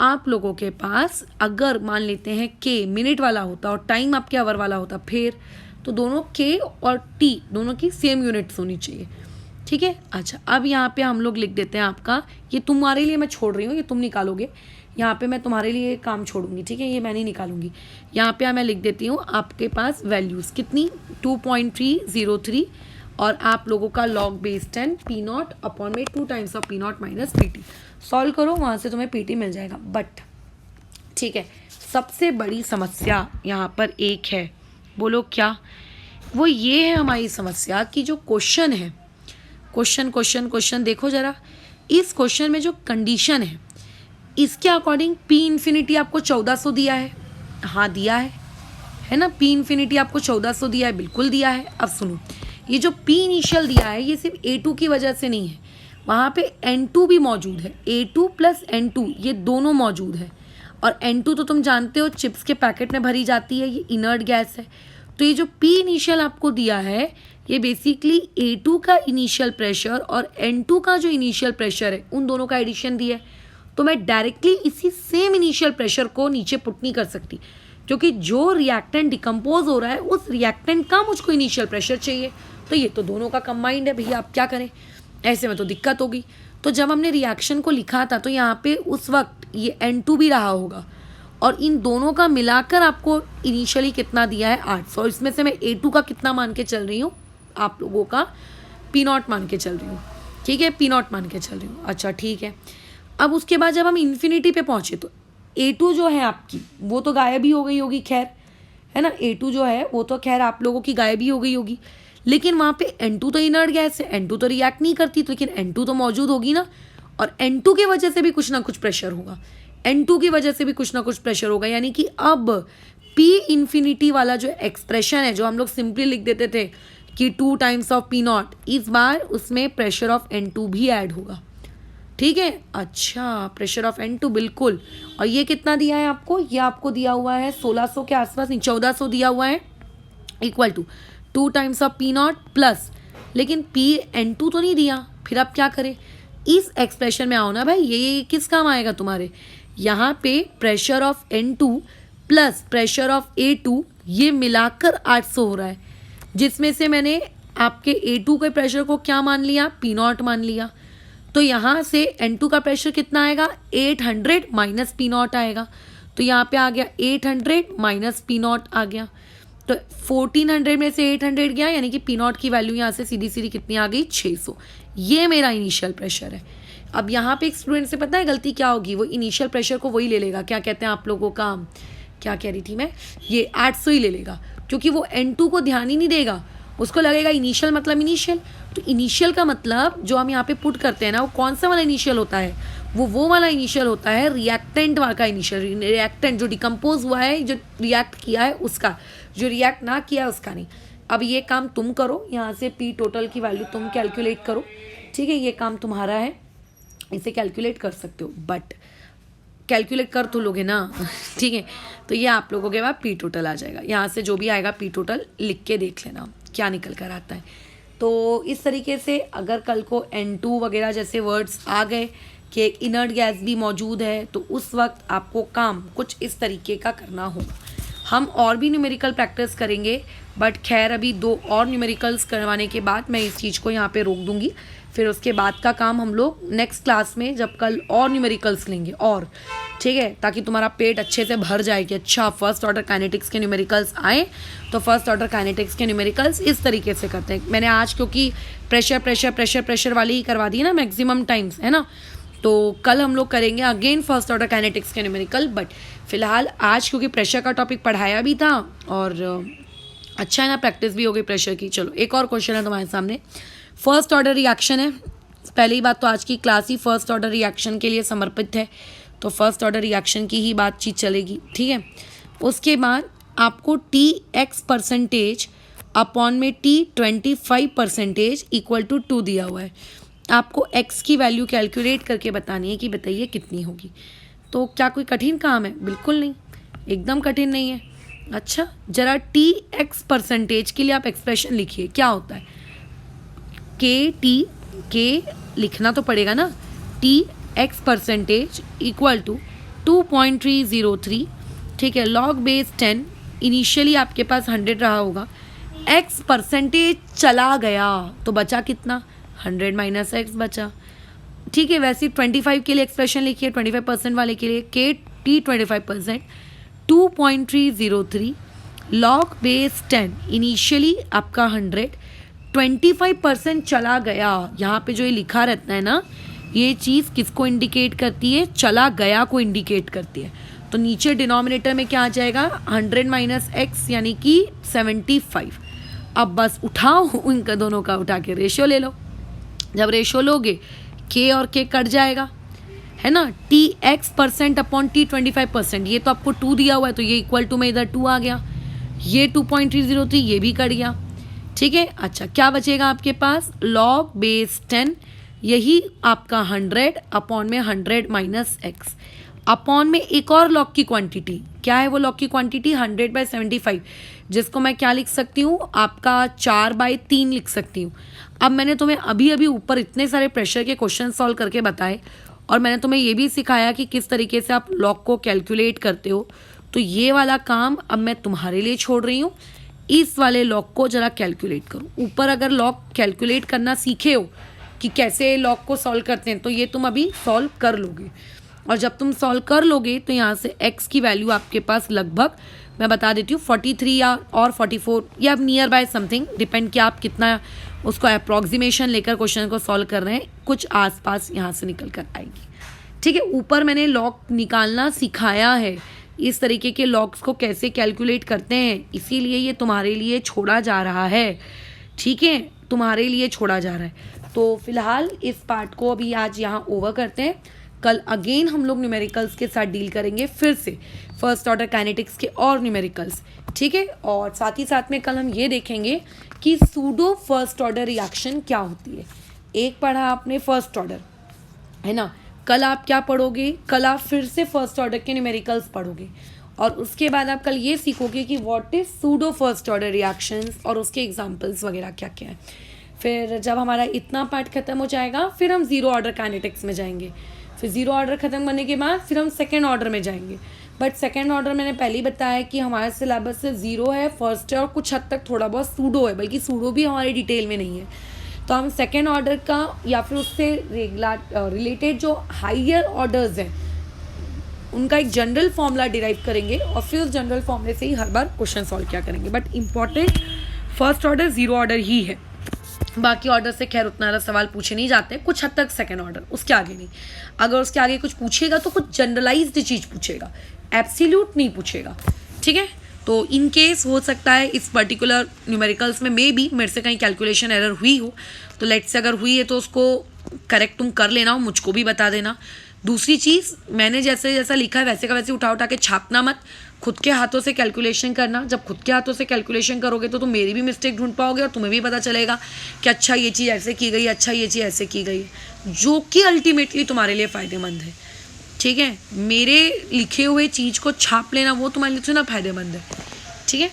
आप लोगों के पास अगर मान लेते हैं K मिनट वाला होता और टाइम आपके आवर वाला होता, फिर तो दोनों K और T दोनों की सेम यूनिट्स होनी चाहिए। ठीक है, अच्छा अब यहाँ पे हम लोग लिख देते हैं आपका, ये तुम्हारे लिए मैं छोड़ रही हूँ, ये तुम निकालोगे, यहाँ पे मैं तुम्हारे लिए काम छोड़ूंगी, ठीक है? ये मैं नहीं निकालूंगी। यहाँ पे मैं लिख देती हूँ आपके पास वैल्यूज़ कितनी, 2.303 और आप लोगों का लॉग बेस 10 P0 अपॉन में 2 times of P0 minus PT। Solve करो, वहाँ से तुम्हें PT मिल जाएगा। बट ठीक है, सबसे बड़ी समस्या यहाँ पर एक है, बोलो क्या? वो ये है हमारी समस्या कि जो क्वेश्चन है, क्वेश्चन देखो ज़रा, इस क्वेश्चन में जो कंडीशन है इसके अकॉर्डिंग P इन्फिनिटी आपको 1400 दिया है। हाँ दिया है ना? P इन्फिनिटी आपको 1400 दिया है, बिल्कुल दिया है। अब सुनो, ये जो P इनिशियल दिया है ये सिर्फ A2 की वजह से नहीं है, वहाँ पे N2 भी मौजूद है, A2 प्लस N2 ये दोनों मौजूद है। और N2 तो तुम जानते हो चिप्स के पैकेट में भरी जाती है, ये इनर्ट गैस है। तो ये जो P इनिशियल आपको दिया है ये बेसिकली A2 का इनिशियल प्रेशर और N2 का जो इनिशियल प्रेशर है उन दोनों का एडिशन दिया है। तो मैं डायरेक्टली इसी सेम इनिशियल प्रेशर को नीचे पुट नहीं कर सकती, क्योंकि जो रिएक्टेंट डिकम्पोज हो रहा है उस रिएक्टेंट का मुझको इनिशियल प्रेशर चाहिए। तो ये तो दोनों का कंबाइंड है भैया, आप क्या करें, ऐसे में तो दिक्कत होगी। तो जब हमने रिएक्शन को लिखा था तो यहाँ पे उस वक्त ये N2 भी रहा होगा और इन दोनों का मिलाकर आपको इनिशियली कितना दिया है 800। इसमें से मैं A2 का कितना मान के चल रही हूँ, आप लोगों का P0 मान के चल रही हूँ, ठीक है, P0 मान के चल रही हूँ। अच्छा ठीक है, अब उसके बाद जब हम इन्फिनिटी पे पहुँचे तो A2 जो है आपकी वो तो गायब ही हो गई होगी, खैर है ना, A2 जो है वो तो खैर आप लोगों की गायब ही हो गई होगी। लेकिन वहाँ पे N2 तो इनर्ट गैस है, N2 तो रिएक्ट नहीं करती, तो लेकिन N2 तो मौजूद होगी ना, और N2 की वजह से भी कुछ ना कुछ प्रेशर होगा, N2 की वजह से भी कुछ ना कुछ प्रेशर होगा। यानी कि अब P इन्फिनिटी वाला जो एक्सप्रेशन है जो हम लोग सिंपली लिख देते थे कि 2 टाइम्स ऑफ P0, इस बार उसमें प्रेशर ऑफ N2 भी ऐड होगा, ठीक है। अच्छा, प्रेशर ऑफ N2 बिल्कुल। और ये कितना दिया है आपको, ये आपको दिया हुआ है 1600 के आसपास, नहीं 1400 दिया हुआ है, equal to 2 times of P0 plus, लेकिन N2 तो नहीं दिया। फिर आप क्या करें, इस एक्सप्रेशन में आओ ना भाई, ये किस काम आएगा तुम्हारे, यहाँ पे pressure of N2 plus pressure of A2 ये मिलाकर 800 हो रहा है, जिसमें से मैंने आपके A2 के प्रेशर को क्या मान लिया, P0 मान लिया। तो यहाँ से N2 का प्रेशर कितना आएगा, 800 माइनस P0 आएगा। तो यहाँ पे आ गया 800 माइनस P0 आ गया। तो 1400 में से 800 गया, यानी कि P0 की वैल्यू यहाँ से सीधी सीधी कितनी आ गई, 600। ये मेरा इनिशियल प्रेशर है। अब यहाँ पे एक स्टूडेंट से पता है गलती क्या होगी, वो इनिशियल प्रेशर को वही ले लेगा, क्या कहते हैं आप लोगों का, क्या कह रही थी मैं, ये 800 ही ले लेगा, क्योंकि वो N2 को ध्यान ही नहीं देगा, उसको लगेगा इनिशियल मतलब इनिशियल। तो इनिशियल का मतलब जो हम यहाँ पे पुट करते हैं ना, वो कौन सा वाला इनिशियल होता है, वो वाला इनिशियल होता है रिएक्टेंट वाला का इनिशियल, रिएक्टेंट जो डिकम्पोज हुआ है, जो रिएक्ट किया है उसका, जो रिएक्ट ना किया है उसका नहीं। अब ये काम तुम करो, यहाँ से P टोटल की वैल्यू तुम कैलकुलेट करो, ठीक है, ये काम तुम्हारा है, इसे कैलकुलेट कर सकते हो, बट कैलकुलेट कर तो लोगे ना ठीक है। तो ये आप लोगों के बाद P टोटल आ जाएगा, यहाँ से जो भी आएगा P टोटल लिख के देख लेना क्या निकल कर आता है। तो इस तरीके से अगर कल को N2 वगैरह जैसे वर्ड्स आ गए कि एक इनर्ट गैस भी मौजूद है, तो उस वक्त आपको काम कुछ इस तरीके का करना होगा। हम और भी न्यूमेरिकल प्रैक्टिस करेंगे, बट खैर अभी 2 और न्यूमेरिकल्स करवाने के बाद मैं इस चीज़ को यहाँ पे रोक दूँगी। फिर उसके बाद का काम हम लोग नेक्स्ट क्लास में जब कल और न्यूमेरिकल्स लेंगे, और ठीक है, ताकि तुम्हारा पेट अच्छे से भर जाए कि अच्छा फर्स्ट ऑर्डर काइनेटिक्स के न्यूमेरिकल्स आए। तो फर्स्ट ऑर्डर काइनेटिक्स के न्यूमेरिकल्स इस तरीके से करते हैं। मैंने आज क्योंकि प्रेशर वाली ही करवा दी ना मैक्सिमम टाइम्स, है ना, तो कल हम लोग करेंगे अगेन फर्स्ट ऑर्डर काइनेटिक्स के न्यूमेरिकल। बट फिलहाल आज क्योंकि प्रेशर का टॉपिक पढ़ाया भी था और अच्छा है ना, प्रैक्टिस भी हो गई प्रेशर की। चलो एक और क्वेश्चन है तुम्हारे सामने, फर्स्ट ऑर्डर रिएक्शन है। पहली बात तो आज की क्लास ही फर्स्ट ऑर्डर रिएक्शन के लिए समर्पित है, तो फर्स्ट ऑर्डर रिएक्शन की ही बातचीत चलेगी, ठीक है। उसके बाद आपको Tx% अपॉन में T25% इक्वल टू 2 दिया हुआ है। आपको x की वैल्यू कैलकुलेट करके बतानी है कि बताइए कितनी होगी। तो क्या कोई कठिन काम है? बिल्कुल नहीं, एकदम कठिन नहीं है। अच्छा, जरा Tx% के लिए आप एक्सप्रेशन लिखिए, क्या होता है, के लिखना तो पड़ेगा ना, Tx% इक्वल टू 2.303, ठीक है, log बेस 10, इनिशियली आपके पास 100 रहा होगा, x% चला गया तो बचा कितना, 100 माइनस x बचा, ठीक है। वैसे 25 के लिए एक्सप्रेशन लिखिए, 25% वाले के लिए के T25% 2.303 log बेस 10, इनिशियली आपका 100, 25% चला गया। यहाँ पे जो ये लिखा रहता है ना, ये चीज़ किसको इंडिकेट करती है, चला गया को इंडिकेट करती है। तो नीचे डिनोमिनेटर में क्या आ जाएगा, 100 माइनस x यानी कि 75। अब बस उठाओ इनका दोनों का, उठा के रेशियो ले लो। जब रेशियो लोगे k और k कट जाएगा, है ना, Tx% अपॉन T25%, ये तो आपको 2 दिया हुआ है, तो ये इक्वल टू में इधर 2 आ गया, ये 2.303 ये भी कट गया, ठीक है। अच्छा, क्या बचेगा आपके पास, log बेस 10, यही आपका 100 अपॉन में 100 माइनस एक्स अपॉन में एक और लॉग की क्वांटिटी। क्या है वो लॉग की क्वांटिटी? 100/75, जिसको मैं क्या लिख सकती हूँ? आपका 4/3 लिख सकती हूँ। अब मैंने तुम्हें अभी अभी ऊपर इतने सारे प्रेशर के क्वेश्चन सॉल्व करके बताए और मैंने तुम्हें ये भी सिखाया कि किस तरीके से आप लॉग को कैलकुलेट करते हो। तो ये वाला काम अब मैं तुम्हारे लिए छोड़ रही हूँ। इस वाले लॉग को जरा कैलकुलेट करो। ऊपर अगर लॉग कैलकुलेट करना सीखे हो कि कैसे लॉग को सॉल्व करते हैं, तो ये तुम अभी सॉल्व कर लोगे। और जब तुम सॉल्व कर लोगे तो यहाँ से x की वैल्यू आपके पास लगभग मैं बता देती हूँ 43 या और 44 या अब नियर बाय समथिंग, डिपेंड कि आप कितना उसको अप्रॉक्सीमेशन लेकर क्वेश्चन को सॉल्व कर रहे हैं, कुछ आसपास यहाँ से निकल कर आएगी। ठीक है, ऊपर मैंने लॉग निकालना सिखाया है, इस तरीके के लॉग्स को कैसे कैलकुलेट करते हैं, इसीलिए ये तुम्हारे लिए छोड़ा जा रहा है। ठीक है, तुम्हारे लिए छोड़ा जा रहा है। तो फिलहाल इस पार्ट को अभी आज यहाँ ओवर करते हैं। कल अगेन हम लोग न्यूमेरिकल्स के साथ डील करेंगे, फिर से फर्स्ट ऑर्डर काइनेटिक्स के और न्यूमेरिकल्स। ठीक है, और साथ ही साथ में कल हम ये देखेंगे कि सूडो फर्स्ट ऑर्डर रिएक्शन क्या होती है। एक पढ़ा आपने फर्स्ट ऑर्डर, है ना, कल आप क्या पढ़ोगे? कल आप फिर से फर्स्ट ऑर्डर के न्यूमेरिकल्स पढ़ोगे और उसके बाद आप कल ये सीखोगे कि what is pseudo first order reactions और उसके एग्जांपल्स वगैरह क्या क्या है। फिर जब हमारा इतना पार्ट खत्म हो जाएगा फिर हम जीरो ऑर्डर काइनेटिक्स में जाएंगे। फिर जीरो ऑर्डर खत्म करने के बाद फिर हम सेकेंड ऑर्डर में जाएंगे। बट सेकेंड ऑर्डर मैंने पहले ही बताया कि हमारे सिलेबस से जीरो है, फर्स्ट है और कुछ हद तक थोड़ा बहुत सूडो है, बल्कि सूडो भी हमारी डिटेल में नहीं है। तो हम सेकेंड ऑर्डर का या फिर उससे रिलेटेड जो हाइयर ऑर्डर्स हैं उनका एक जनरल फॉर्मूला डिराइव करेंगे और फिर उस जनरल फॉर्मूले से ही हर बार क्वेश्चन सॉल्व किया करेंगे। But important first order zero order ही है, बाकी ऑर्डर से खैर उतना ज़्यादा सवाल पूछे नहीं जाते, कुछ हद तक सेकंड ऑर्डर, उसके आगे नहीं। अगर उसके आगे कुछ पूछेगा तो कुछ जनरलाइज्ड चीज़ पूछेगा, एब्सोल्यूट नहीं पूछेगा। ठीक है, तो इन केस हो सकता है इस पर्टिकुलर न्यूमेरिकल्स में मे बी मेरे से कहीं कैलकुलेशन एरर हुई हो, तो लेट्स से अगर हुई है तो उसको करेक्ट तुम कर लेना, मुझको भी बता देना। दूसरी चीज़, मैंने जैसे जैसा लिखा है वैसे का वैसे उठा उठा के छापना मत, खुद के हाथों से कैलकुलेशन करना। जब खुद के हाथों से कैलकुलेशन करोगे तो तुम मेरी भी मिस्टेक ढूंढ पाओगे और तुम्हें भी पता चलेगा कि अच्छा ये चीज़ ऐसे की गई, अच्छा ये चीज़ ऐसे की गई, जो कि अल्टीमेटली तुम्हारे लिए फ़ायदेमंद है। ठीक है, मेरे लिखे हुए चीज़ को छाप लेना वो तुम्हारे लिए ना फ़ायदेमंद है। ठीक है।